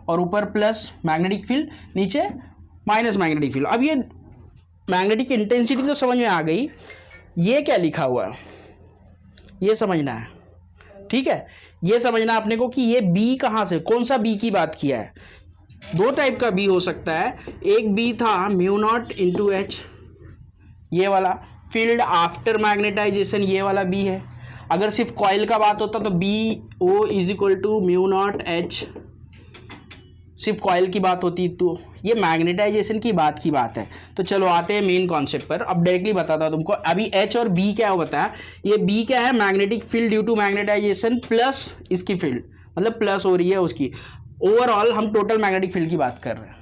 और ऊपर प्लस मैग्नेटिक फील्ड, नीचे माइनस मैग्नेटिक फील्ड। अब ये मैग्नेटिक इंटेंसिटी तो समझ में आ गई, ये क्या लिखा हुआ है ये समझना है, ठीक है। ये समझना अपने को कि ये बी कहाँ से, कौन सा बी की बात किया है। दो टाइप का बी हो सकता है, एक बी था म्यू नॉट इंटू एच, ये वाला फील्ड आफ्टर मैग्नेटाइजेशन, ये वाला बी है। अगर सिर्फ कॉइल का बात होता तो B O is equal to mu naught H सिर्फ कॉइल की बात होती, तो ये मैग्नेटाइजेशन की बात है। तो चलो आते हैं मेन कॉन्सेप्ट पर। अब डायरेक्टली बताता हूँ तुमको। अभी एच और बी क्या बताया, ये बी क्या है, magnetic field due to magnetization plus इसकी फील्ड, मतलब प्लस हो रही है उसकी। ओवरऑल हम टोटल मैग्नेटिक फील्ड की बात कर रहे हैं,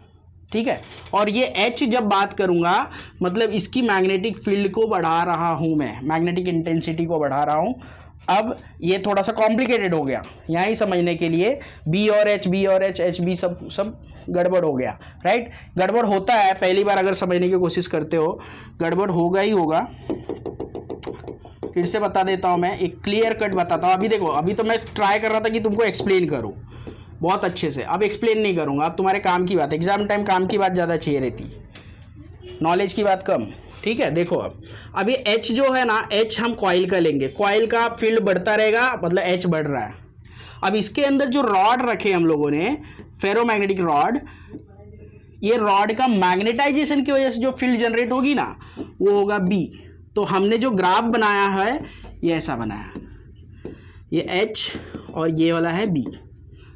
ठीक है। और ये एच जब बात करूंगा मतलब इसकी मैग्नेटिक फील्ड को बढ़ा रहा हूं मैं, मैग्नेटिक इंटेंसिटी को बढ़ा रहा हूं। अब ये थोड़ा सा कॉम्प्लिकेटेड हो गया यहाँ ही समझने के लिए, बी और एच एच बी सब गड़बड़ हो गया, राइट। गड़बड़ होता है, पहली बार अगर समझने की कोशिश करते हो गड़बड़ होगा ही होगा। फिर से बता देता हूँ मैं, एक क्लियर कट बताता हूँ। अभी देखो, अभी तो मैं ट्राई कर रहा था कि तुमको एक्सप्लेन करूँ बहुत अच्छे से, अब एक्सप्लेन नहीं करूँगा। अब तुम्हारे काम की बात, एग्जाम टाइम काम की बात ज़्यादा चाहिए रहती, नॉलेज की बात कम, ठीक है। देखो अब ये H जो है ना, H हम कॉइल का लेंगे, कॉइल का फील्ड बढ़ता रहेगा, मतलब H बढ़ रहा है। अब इसके अंदर जो रॉड रखे हम लोगों ने, फेरोमैग्नेटिक रॉड, ये रॉड का मैग्नेटाइजेशन की वजह से जो फील्ड जनरेट होगी ना, वो होगा B। तो हमने जो ग्राफ बनाया है ये ऐसा बनाया, ये H और ये वाला है B,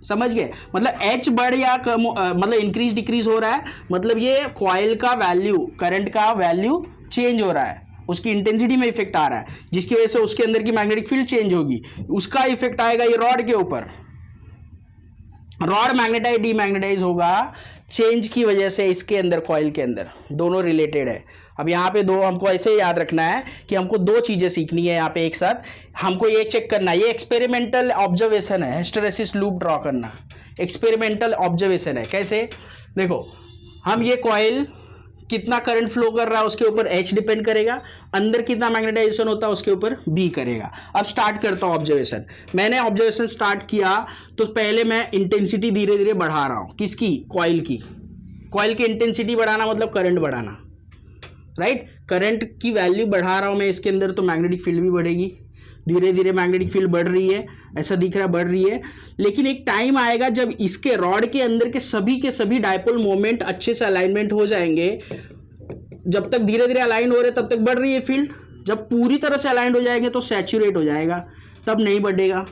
समझ गए। मतलब H बढ़ या कम, मतलब इंक्रीज डिक्रीज हो रहा है, मतलब ये कॉइल का वैल्यू, करंट का वैल्यू चेंज हो रहा है, उसकी इंटेंसिटी में इफेक्ट आ रहा है, जिसकी वजह से उसके अंदर की मैग्नेटिक फील्ड चेंज होगी, उसका इफेक्ट आएगा ये रॉड के ऊपर। रॉड मैग्नेटाइज डीमैग्नेटाइज होगा चेंज की वजह से, इसके अंदर कॉइल के अंदर दोनों रिलेटेड है। अब यहाँ पे दो हमको ऐसे याद रखना है कि हमको दो चीजें सीखनी है यहाँ पे एक साथ। हमको ये चेक करना है, ये एक्सपेरिमेंटल ऑब्जर्वेशन है, हिस्टेरेसिस लूप ड्रॉ करना एक्सपेरिमेंटल ऑब्जर्वेशन है। कैसे, देखो हम ये कॉइल कितना करंट फ्लो कर रहा है उसके ऊपर H डिपेंड करेगा, अंदर कितना मैग्नेटाइजेशन होता है उसके ऊपर B करेगा। अब स्टार्ट करता हूँ ऑब्जर्वेशन। मैंने ऑब्जर्वेशन स्टार्ट किया तो पहले मैं इंटेंसिटी धीरे धीरे बढ़ा रहा हूँ, किसकी, कॉइल की। कॉइल की इंटेंसिटी बढ़ाना मतलब करंट बढ़ाना, राइट। करंट की वैल्यू बढ़ा रहा हूँ मैं इसके अंदर, तो मैग्नेटिक फील्ड भी बढ़ेगी, धीरे धीरे मैग्नेटिक फील्ड बढ़ रही है, ऐसा दिख रहा है बढ़ रही है। लेकिन एक टाइम आएगा जब इसके रॉड के अंदर के सभी डायपोल मोमेंट अच्छे से अलाइनमेंट हो जाएंगे। जब तक धीरे धीरे अलाइन हो रहे तब तक बढ़ रही है फील्ड, जब पूरी तरह से अलाइंड हो जाएंगे तो सैचुरेट हो जाएगा, तब नहीं बढ़ेगा।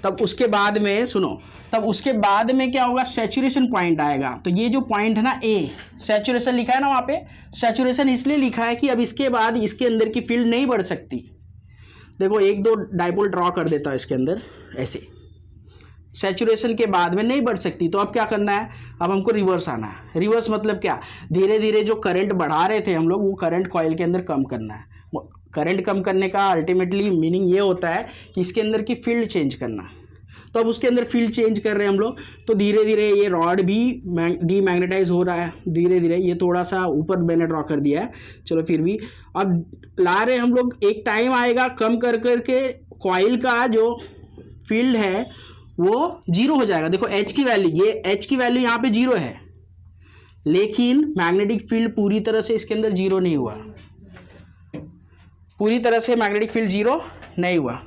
तब उसके बाद में सुनो, तब उसके बाद में क्या होगा, सैचुरेशन पॉइंट आएगा। तो ये जो पॉइंट है ना A, सैचुरेशन लिखा है ना वहाँ पे, सैचुरेशन इसलिए लिखा है कि अब इसके बाद इसके अंदर की फील्ड नहीं बढ़ सकती। देखो एक दो डायपोल ड्रॉ कर देता है इसके अंदर ऐसे, सैचुरेशन के बाद में नहीं बढ़ सकती। तो अब क्या करना है, अब हमको रिवर्स आना है। रिवर्स मतलब क्या, धीरे धीरे जो करंट बढ़ा रहे थे हम लोग, वो करंट कॉइल के अंदर कम करना है। करंट कम करने का अल्टीमेटली मीनिंग ये होता है कि इसके अंदर की फील्ड चेंज करना। तो अब उसके अंदर फील्ड चेंज कर रहे हैं हम लोग, तो धीरे धीरे ये रॉड भी डीमैग्नेटाइज हो रहा है धीरे धीरे। ये थोड़ा सा ऊपर मैंने ड्रॉ कर दिया है, चलो फिर भी अब ला रहे हम लोग। एक टाइम आएगा कम कर करके कॉइल का जो फील्ड है वो जीरो हो जाएगा। देखो H की वैल्यू, ये H की वैल्यू यहाँ पे जीरो है, लेकिन मैग्नेटिक फील्ड पूरी तरह से इसके अंदर जीरो नहीं हुआ, पूरी तरह से मैग्नेटिक फील्ड जीरो नहीं हुआ।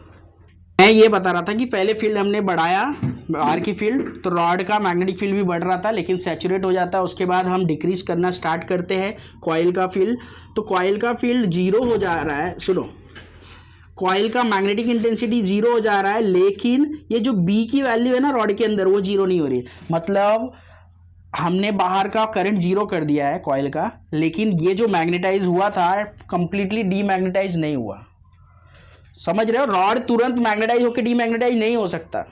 मैं ये बता रहा था कि पहले फील्ड हमने बढ़ाया बाहर की फील्ड, तो रॉड का मैग्नेटिक फील्ड भी बढ़ रहा था लेकिन सैचुरेट हो जाता है। उसके बाद हम डिक्रीज करना स्टार्ट करते हैं कॉइल का फील्ड, तो कॉइल का फील्ड जीरो हो जा रहा है। सुनो, कॉइल का मैग्नेटिक इंटेंसिटी जीरो हो जा रहा है, लेकिन ये जो B की वैल्यू है ना रॉड के अंदर, वो जीरो नहीं हो रही। मतलब हमने बाहर का करंट जीरो कर दिया है कॉइल का, लेकिन ये जो मैग्नेटाइज हुआ था कंप्लीटली डीमैग्नेटाइज नहीं हुआ। समझ रहे हो, रॉड तुरंत मैग्नेटाइज होकर डीमैग्नेटाइज नहीं हो सकता।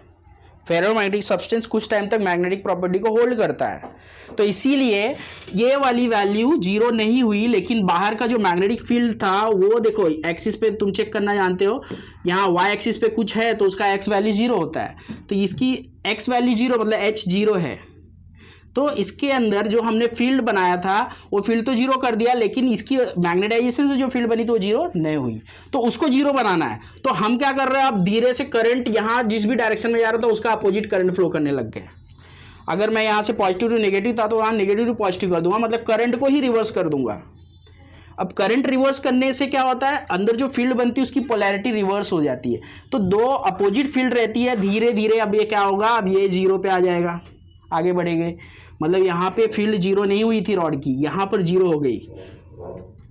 फेरोमैग्नेटिक सब्सटेंस कुछ टाइम तक मैग्नेटिक प्रॉपर्टी को होल्ड करता है, तो इसीलिए ये वाली वैल्यू जीरो नहीं हुई। लेकिन बाहर का जो मैग्नेटिक फील्ड था वो देखो, एक्सिस पे तुम चेक करना जानते हो, यहाँ वाई एक्सिस पे कुछ है तो उसका एक्स वैल्यू जीरो होता है, तो इसकी एक्स वैल्यू जीरो मतलब H जीरो है। तो इसके अंदर जो हमने फील्ड बनाया था वो फील्ड तो जीरो कर दिया, लेकिन इसकी मैग्नेटाइजेशन से जो फील्ड बनी थी वो जीरो नहीं हुई, तो उसको जीरो बनाना है। तो हम क्या कर रहे हैं, अब धीरे से करंट यहाँ जिस भी डायरेक्शन में जा रहा था उसका अपोजिट करंट फ्लो करने लग गए। अगर मैं यहाँ से पॉजिटिव टू नेगेटिव था तो वहाँ नेगेटिव टू पॉजिटिव कर दूंगा, मतलब करंट को ही रिवर्स कर दूंगा। अब करंट रिवर्स करने से क्या होता है, अंदर जो फील्ड बनती है उसकी पोलैरिटी रिवर्स हो जाती है, तो दो अपोजिट फील्ड रहती है। धीरे धीरे अब ये क्या होगा, अब ये जीरो पे आ जाएगा, आगे बढ़ेंगे। मतलब यहाँ पे फील्ड जीरो नहीं हुई थी रॉड की, यहाँ पर जीरो हो गई।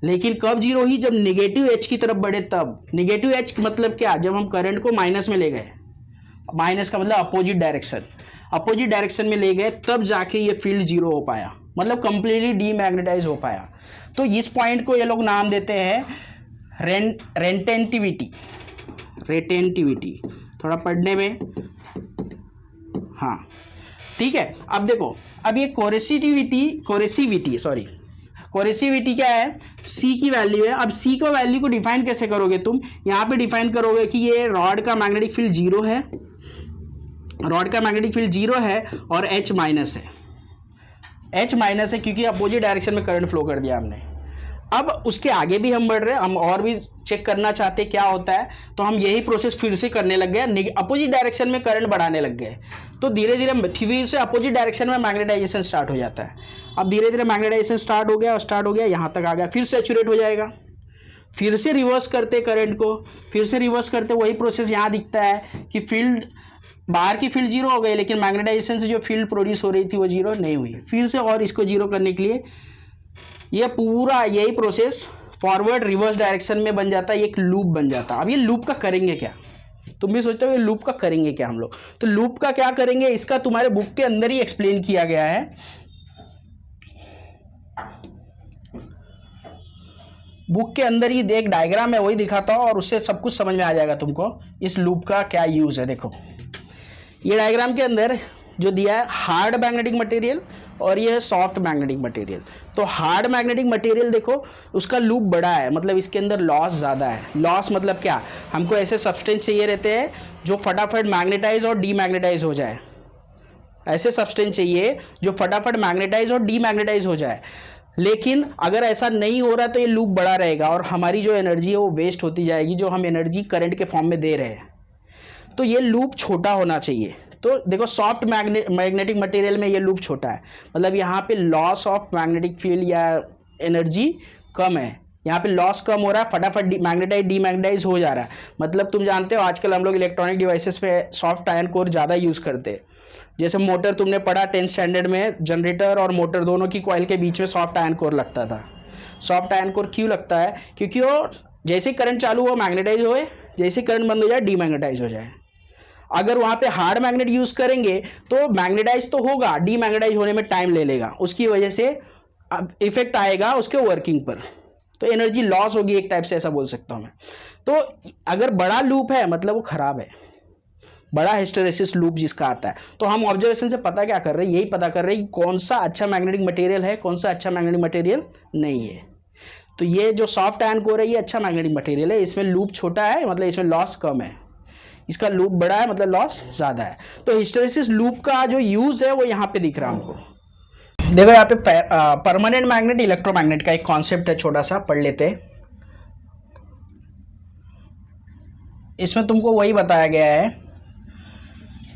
लेकिन कब जीरो हुई, जब नेगेटिव H की तरफ बढ़े तब। नेगेटिव H मतलब क्या, जब हम करंट को माइनस में ले गए, माइनस का मतलब अपोजिट डायरेक्शन। अपोजिट डायरेक्शन में ले गए, तब जाके ये फील्ड जीरो हो पाया, मतलब कंप्लीटली डीमैग्नेटाइज हो पाया। तो इस पॉइंट को ये लोग नाम देते हैं रेटेंटिविटी। रेटेंटिविटी थोड़ा पढ़ने में, हाँ ठीक है। अब देखो, अब ये कोरेसिविटी क्या है, C की वैल्यू है। अब C को वैल्यू को डिफाइन कैसे करोगे तुम, यहाँ पे डिफाइन करोगे कि ये रॉड का मैग्नेटिक फील्ड जीरो है, रॉड का मैग्नेटिक फील्ड जीरो है और H माइनस है, H माइनस है क्योंकि अपोजिट डायरेक्शन में करंट फ्लो कर दिया हमने। अब उसके आगे भी हम बढ़ रहे हैं, हम और भी चेक करना चाहते हैं क्या होता है, तो हम यही प्रोसेस फिर से करने लग गए, अपोजिट डायरेक्शन में करंट बढ़ाने लग गए। तो धीरे धीरे फिर से अपोजिट डायरेक्शन में मैग्नेटाइजेशन स्टार्ट हो जाता है। अब धीरे धीरे मैग्नेटाइजेशन स्टार्ट हो गया, यहाँ तक आ गया, फिर सैचुरेट हो जाएगा, फिर से रिवर्स करते करंट को, फिर से रिवर्स करते, वही प्रोसेस यहाँ दिखता है कि फील्ड बाहर की फील्ड जीरो हो गई, लेकिन मैग्नेटाइजेशन से जो फील्ड प्रोड्यूस हो रही थी वो जीरो नहीं हुई। फिर से और इसको जीरो करने के लिए ये पूरा यही प्रोसेस फॉरवर्ड रिवर्स डायरेक्शन में बन जाता है, एक लूप बन जाता है। अब ये लूप का करेंगे क्या, तुम भी सोचते हो ये लूप का करेंगे क्या हम लोग, तो लूप का क्या करेंगे, इसका तुम्हारे बुक के अंदर ही एक्सप्लेन किया गया है। बुक के अंदर ही एक डायग्राम है, वही दिखाता हूँ और उससे सब कुछ समझ में आ जाएगा तुमको इस लूप का क्या यूज है। देखो ये डायग्राम के अंदर जो दिया है हार्ड मैग्नेटिक मटेरियल और ये सॉफ्ट मैग्नेटिक मटेरियल। तो हार्ड मैग्नेटिक मटेरियल देखो उसका लूप बड़ा है, मतलब इसके अंदर लॉस ज़्यादा है। लॉस मतलब क्या, हमको ऐसे सब्सटेंस चाहिए रहते हैं जो फटाफट मैग्नेटाइज और डीमैग्नेटाइज हो जाए, ऐसे सब्सटेंस चाहिए जो फटाफट मैग्नेटाइज और डीमैग्नेटाइज हो जाए। लेकिन अगर ऐसा नहीं हो रहा तो ये लूप बड़ा रहेगा और हमारी जो एनर्जी है वो वेस्ट होती जाएगी, जो हम एनर्जी करंट के फॉर्म में दे रहे हैं। तो ये लूप छोटा होना चाहिए। तो देखो सॉफ्ट मैग्नेटिक मटेरियल में ये लूप छोटा है, मतलब यहाँ पे लॉस ऑफ मैग्नेटिक फील्ड या एनर्जी कम है, यहाँ पे लॉस कम हो रहा है, फटाफट मैग्नेटाइज डीमैग्नेटाइज हो जा रहा है। मतलब तुम जानते हो आजकल हम लोग इलेक्ट्रॉनिक डिवाइसेस पे सॉफ्ट आयन कोर ज़्यादा यूज़ करते हैं। जैसे मोटर तुमने पढ़ा 10th स्टैंडर्ड में, जनरेटर और मोटर दोनों की कॉइल के बीच में सॉफ्ट आयन कोर लगता था। सॉफ्ट आयन कोर क्यों लगता है, क्योंकि वो जैसे करंट चालू हो मैग्नेटाइज होए, जैसे करंट बंद हो जाए डीमैग्नेटाइज हो जाए। अगर वहाँ पे हार्ड मैग्नेट यूज़ करेंगे तो मैग्नेटाइज तो होगा, डीमैग्नेटाइज होने में टाइम ले लेगा, उसकी वजह से इफेक्ट आएगा उसके वर्किंग पर, तो एनर्जी लॉस होगी एक टाइप से, ऐसा बोल सकता हूँ मैं। तो अगर बड़ा लूप है मतलब वो खराब है, बड़ा हिस्टेरेसिस लूप जिसका आता है। तो हम ऑब्जर्वेशन से पता क्या कर रहे हैं, यही पता कर रहे हैं कि कौन सा अच्छा मैग्नेटिक मटेरियल है, कौन सा अच्छा मैग्नेटिक मटेरियल नहीं है। तो ये जो सॉफ्ट आयन कोर है ये अच्छा मैग्नेटिक मटेरियल है, इसमें लूप छोटा है मतलब इसमें लॉस कम है, इसका लूप बड़ा है मतलब लॉस ज़्यादा है। तो हिस्टेरेसिस लूप का जो यूज़ है वो यहाँ पे दिख रहा है हमको। देखो यहाँ पे परमानेंट मैग्नेट इलेक्ट्रोमैग्नेट का एक कॉन्सेप्ट है, छोटा सा पढ़ लेते हैं। इसमें तुमको वही बताया गया है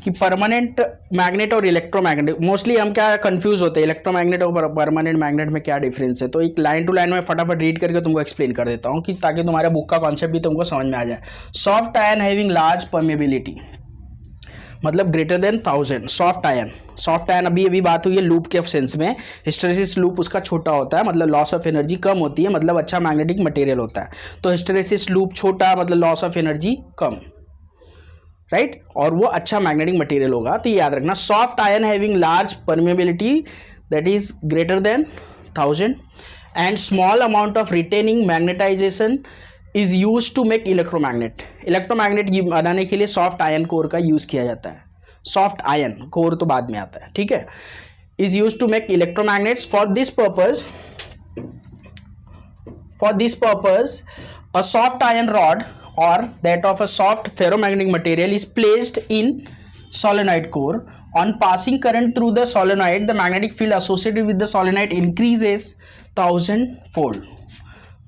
कि परमानेंट मैग्नेट और इलेक्ट्रोमैग्नेट, मोस्टली हम क्या कंफ्यूज होते हैं इलेक्ट्रोमैग्नेट और परमानेंट मैग्नेट में क्या डिफरेंस है। तो एक लाइन टू लाइन में फटाफट रीड करके तुमको एक्सप्लेन कर देता हूँ कि ताकि तुम्हारे बुक का कॉन्सेप्ट भी तुमको समझ में आ जाए। Soft iron having large permeability मतलब ग्रेटर देन 1000। सॉफ्ट आयन अभी बात हुई है लूप के सेंस में, हिस्टेरेसिस लूप उसका छोटा होता है मतलब लॉस ऑफ एनर्जी कम होती है, मतलब अच्छा मैग्नेटिक मटेरियल होता है। तो हिस्टेरेसिस लूप छोटा मतलब loss of energy come, right, और वो अच्छा मैग्नेटिक मटेरियल होगा। तो ये याद रखना, soft iron having large permeability that is greater than 1000 and small amount of retaining magnetization is use to make electromagnet. Electromagnet बनाने के लिए सॉफ्ट आयन कोर का यूज किया जाता है। सॉफ्ट आयन कोर तो बाद में आता है, ठीक है। Is use to make electromagnets. For this purpose a soft iron rod or that of a soft ferromagnetic material is placed in solenoid core. On passing current through the solenoid, the magnetic field associated with the solenoid increases 1000-fold.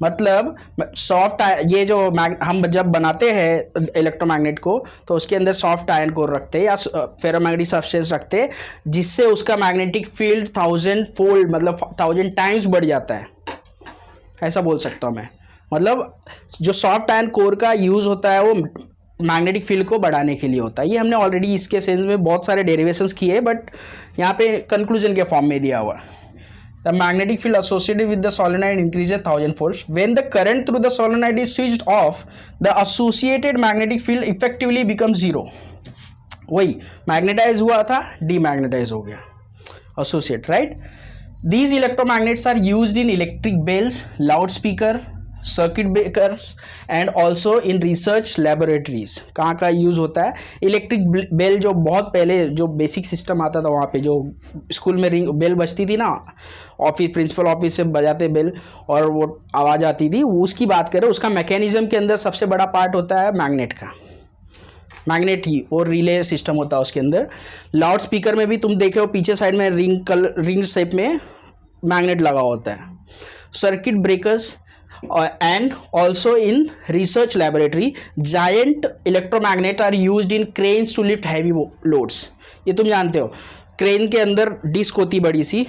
मतलब soft ये जो हम जब बनाते हैं electromagnet को तो उसके अंदर सॉफ्ट आयन कोर रखते हैं या फेरोमैग्नेटिक सब्सटेंस रखते हैं, जिससे उसका मैग्नेटिक फील्ड 1000-fold मतलब 1000 टाइम्स बढ़ जाता है, ऐसा बोल सकता हूँ मैं। मतलब जो सॉफ्ट आयन कोर का यूज़ होता है वो मैग्नेटिक फील्ड को बढ़ाने के लिए होता है। ये हमने ऑलरेडी इसके सेंस में बहुत सारे डेरिवेशंस किए, बट यहाँ पे कंक्लूजन के फॉर्म में दिया हुआ। The magnetic field associated with the solenoid increases 1000-fold when the current through the solenoid is switched off, the associated magnetic field effectively become zero. वही मैग्नेटाइज हुआ था, डीमैग्नेटाइज हो गया, associate, right. These electromagnets are used in electric bells, loudspeaker, circuit breakers and also in research laboratories। कहाँ का use होता है? Electric bell जो बहुत पहले जो बेसिक सिस्टम आता था वहाँ पे, जो स्कूल में रिंग बेल बजती थी ना, ऑफिस प्रिंसिपल ऑफिस से बजाते बेल और वो आवाज़ आती थी, वो उसकी बात करें। उसका मैकेनिज्म के अंदर सबसे बड़ा पार्ट होता है मैग्नेट का, मैग्नेट ही और रिले सिस्टम होता है उसके अंदर। लाउड स्पीकर में भी तुम देखे हो पीछे साइड में रिंग शेप में मैग्नेट लगा होता है। Circuit breakers and also in research laboratory giant electromagnet are used in cranes to lift heavy loads. ये तुम जानते हो, क्रेन के अंदर डिस्क होती बड़ी सी,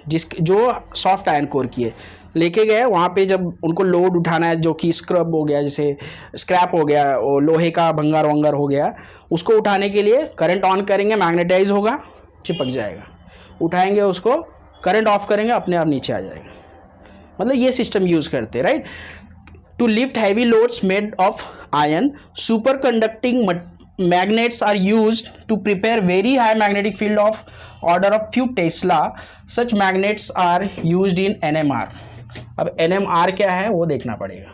जो सॉफ्ट आयरन कोर की है, लेके गए वहाँ पे जब उनको लोड उठाना है, जो कि स्क्रब हो गया, जैसे स्क्रैप हो गया, वो लोहे का भंगार वंगार हो गया, उसको उठाने के लिए करंट ऑन करेंगे, मैग्नेटाइज होगा, चिपक जाएगा, उठाएंगे उसको, करंट ऑफ करेंगे, अपने आप नीचे आ जाएगा। मतलब ये सिस्टम यूज़ करते हैं, राइट। To lift heavy loads made of iron, super conducting magnets are used to prepare very high magnetic field of order of few Tesla. Such magnets are used in NMR. अब NMR क्या है वो देखना पड़ेगा।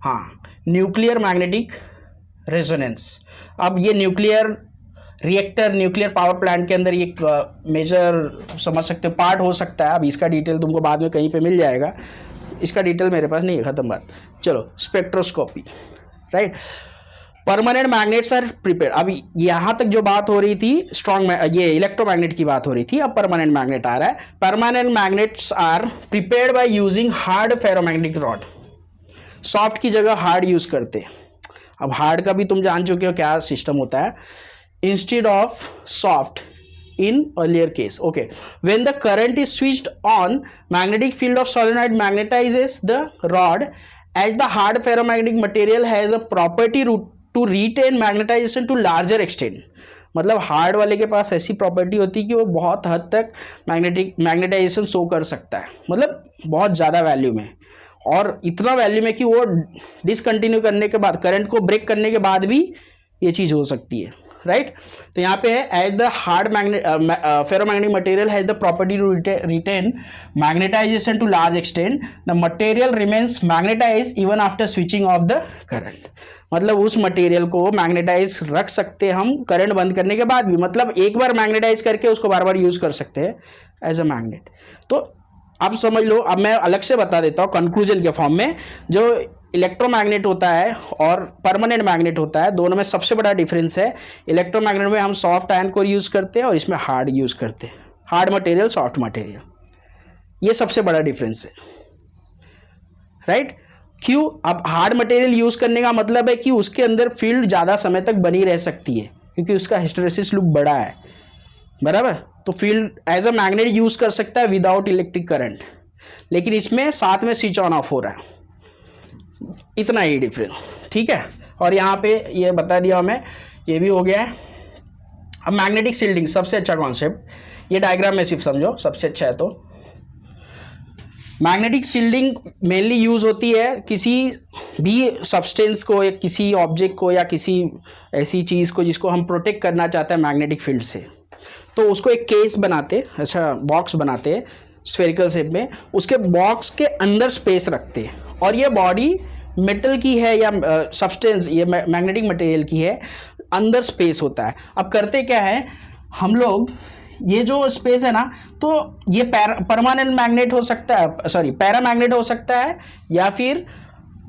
हाँ, न्यूक्लियर मैग्नेटिक रेजोनेंस। अब ये nuclear reactor, nuclear power plant के अंदर एक मेजर समझ सकते हो पार्ट हो सकता है। अब इसका डिटेल तुमको बाद में कहीं पे मिल जाएगा, इसका डिटेल मेरे पास नहीं है, ख़त्म बात। चलो, spectroscopy, right. Permanent magnets are prepare. अभी यहाँ तक जो बात हो रही थी स्ट्रॉन्ग, ये इलेक्ट्रोमैग्नेट की बात हो रही थी, अब परमानेंट मैग्नेट आ रहा है। Permanent magnets are prepared by using hard ferromagnetic rod. Soft की जगह हार्ड यूज करते हैं। अब हार्ड का भी तुम जान चुके हो क्या सिस्टम होता है। Instead of soft in earlier case, okay, when the current is switched on, magnetic field of solenoid magnetizes the rod, as the hard ferromagnetic material has a property to retain magnetization to larger extent। मतलब hard वाले के पास ऐसी property होती है कि वो बहुत हद तक मैग्नेटाइजेशन शो कर सकता है, मतलब बहुत ज़्यादा वैल्यू में, और इतना वैल्यू में कि वो डिसकंटिन्यू करने के बाद, करंट को ब्रेक करने के बाद भी ये चीज़ हो सकती है, राइट। तो यहाँ पे है, as the hard ferromagnetic material has the property to retain magnetization to large extent, the material remains magnetize even after switching off the current. मतलब उस मटेरियल को मैग्नेटाइज रख सकते हैं हम करंट बंद करने के बाद भी, मतलब एक बार मैग्नेटाइज करके उसको बार बार यूज कर सकते हैं एज अ मैग्नेट। तो अब समझ लो, अब मैं अलग से बता देता हूँ कंक्लूजन के फॉर्म में। जो इलेक्ट्रोमैग्नेट होता है और परमानेंट मैग्नेट होता है, दोनों में सबसे बड़ा डिफरेंस है, इलेक्ट्रोमैग्नेट में हम सॉफ्ट आयरन कोर यूज़ करते हैं और इसमें हार्ड यूज़ करते हैं, हार्ड मटेरियल, सॉफ्ट मटेरियल, ये सबसे बड़ा डिफरेंस है, राइट। क्यों? अब हार्ड मटेरियल यूज़ करने का मतलब है कि उसके अंदर फील्ड ज़्यादा समय तक बनी रह सकती है, क्योंकि उसका हिस्टेरेसिस लूप बड़ा है, बराबर। तो field as a magnet use कर सकता है विदाउट इलेक्ट्रिक करंट, लेकिन इसमें साथ में स्विच ऑन ऑफ हो रहा है, इतना ही डिफरेंस, ठीक है। और यहाँ पे ये बता दिया हमें, ये भी हो गया है। अब मैग्नेटिक शील्डिंग सबसे अच्छा कॉन्सेप्ट, ये डायग्राम में सिर्फ समझो, सबसे अच्छा है। तो मैग्नेटिक शील्डिंग मेनली यूज होती है किसी भी सब्सटेंस को या किसी ऑब्जेक्ट को या किसी ऐसी चीज़ को जिसको हम प्रोटेक्ट करना चाहते हैं मैग्नेटिक फील्ड से। तो उसको एक केस बनाते, अच्छा बॉक्स बनाते स्फेरिकल शेप में, उसके बॉक्स के अंदर स्पेस रखते हैं, और ये बॉडी मेटल की है या सब्सटेंस, ये मैग्नेटिक मटेरियल की है, अंदर स्पेस होता है। अब करते क्या है हम लोग, ये जो स्पेस है ना, तो ये परमानेंट मैग्नेट हो सकता है, सॉरी पैरामैग्नेट हो सकता है, या फिर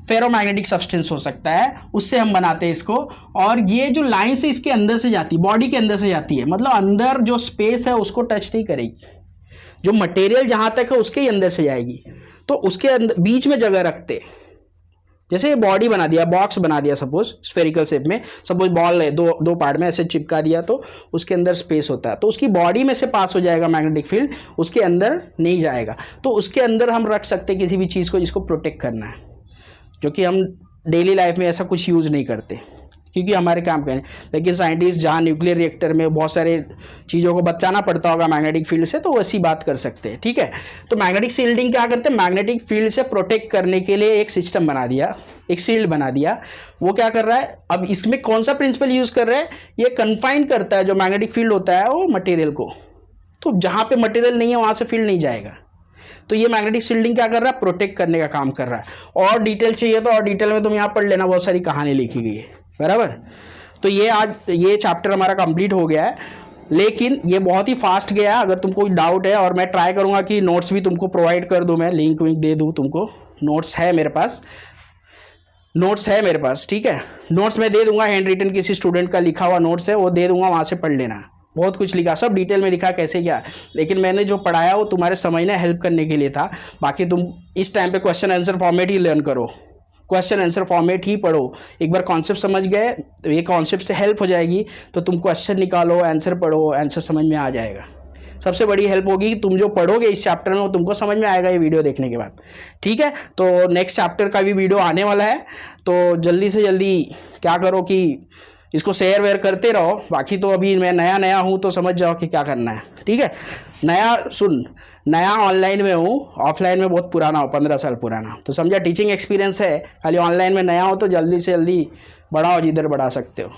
फेरोमैग्नेटिक सब्सटेंस हो सकता है, उससे हम बनाते हैं इसको। और ये जो लाइन से इसके अंदर से जाती है, बॉडी के अंदर से जाती है, मतलब अंदर जो स्पेस है उसको टच नहीं करेगी, जो मटेरियल जहाँ तक है उसके ही अंदर से जाएगी। तो उसके अंदर बीच में जगह रखते, जैसे ये बॉडी बना दिया, बॉक्स बना दिया सपोज स्फेरिकल शेप में, सपोज बॉल है, दो पार्ट में ऐसे चिपका दिया, तो उसके अंदर स्पेस होता है, तो उसकी बॉडी में से पास हो जाएगा मैग्नेटिक फील्ड, उसके अंदर नहीं जाएगा। तो उसके अंदर हम रख सकते हैं किसी भी चीज़ को जिसको प्रोटेक्ट करना है, जो कि हम डेली लाइफ में ऐसा कुछ यूज़ नहीं करते, क्योंकि हमारे काम पे है। लेकिन साइंटिस्ट जहाँ न्यूक्लियर रिएक्टर में बहुत सारे चीज़ों को बचाना पड़ता होगा मैग्नेटिक फील्ड से, तो वैसी बात कर सकते हैं, ठीक है। तो मैग्नेटिक शील्डिंग क्या करते हैं, मैग्नेटिक फील्ड से प्रोटेक्ट करने के लिए एक सिस्टम बना दिया, एक शील्ड बना दिया। वो क्या कर रहा है, अब इसमें कौन सा प्रिंसिपल यूज़ कर रहे हैं, ये कन्फाइन करता है जो मैग्नेटिक फील्ड होता है वो मटेरियल को, तो जहाँ पे मटेरियल नहीं है वहाँ से फील्ड नहीं जाएगा। तो ये मैग्नेटिक शील्डिंग क्या कर रहा है, प्रोटेक्ट करने का काम कर रहा है। और डिटेल चाहिए तो और डिटेल में तुम यहाँ पढ़ लेना, बहुत सारी कहानी लिखी गई है, बराबर। तो ये आज ये चैप्टर हमारा कंप्लीट हो गया है, लेकिन ये बहुत ही फास्ट गया है। अगर तुमको कोई डाउट है, और मैं ट्राई करूँगा कि नोट्स भी तुमको प्रोवाइड कर दूँ, मैं लिंक विंक दे दूँ तुमको, नोट्स है मेरे पास, ठीक है। नोट्स मैं दे दूंगा, हैंड रिटन किसी स्टूडेंट का लिखा हुआ नोट्स है वो दे दूंगा, वहाँ से पढ़ लेना। बहुत कुछ लिखा, सब डिटेल में लिखा कैसे क्या, लेकिन मैंने जो पढ़ाया वो तुम्हारे समझने हेल्प करने के लिए था। बाकी तुम इस टाइम पे क्वेश्चन आंसर फॉर्मेट ही लर्न करो, क्वेश्चन आंसर फॉर्मेट ही पढ़ो। एक बार कॉन्सेप्ट समझ गए तो ये कॉन्सेप्ट से हेल्प हो जाएगी, तो तुम क्वेश्चन निकालो, आंसर पढ़ो, आंसर समझ में आ जाएगा। सबसे बड़ी हेल्प होगी कि तुम जो पढ़ोगे इस चैप्टर में वो तुमको समझ में आएगा ये वीडियो देखने के बाद, ठीक है। तो नेक्स्ट चैप्टर का भी वीडियो आने वाला है, तो जल्दी से जल्दी क्या करो कि इसको शेयर वेयर करते रहो। बाकी तो अभी मैं नया हूँ तो समझ जाओ कि क्या करना है, ठीक है। नया ऑनलाइन में हूँ, ऑफलाइन में बहुत पुराना हो, 15 साल पुराना, तो समझा टीचिंग एक्सपीरियंस है, खाली ऑनलाइन में नया हो तो जल्दी से जल्दी बढ़ाओ जिधर बढ़ा सकते हो।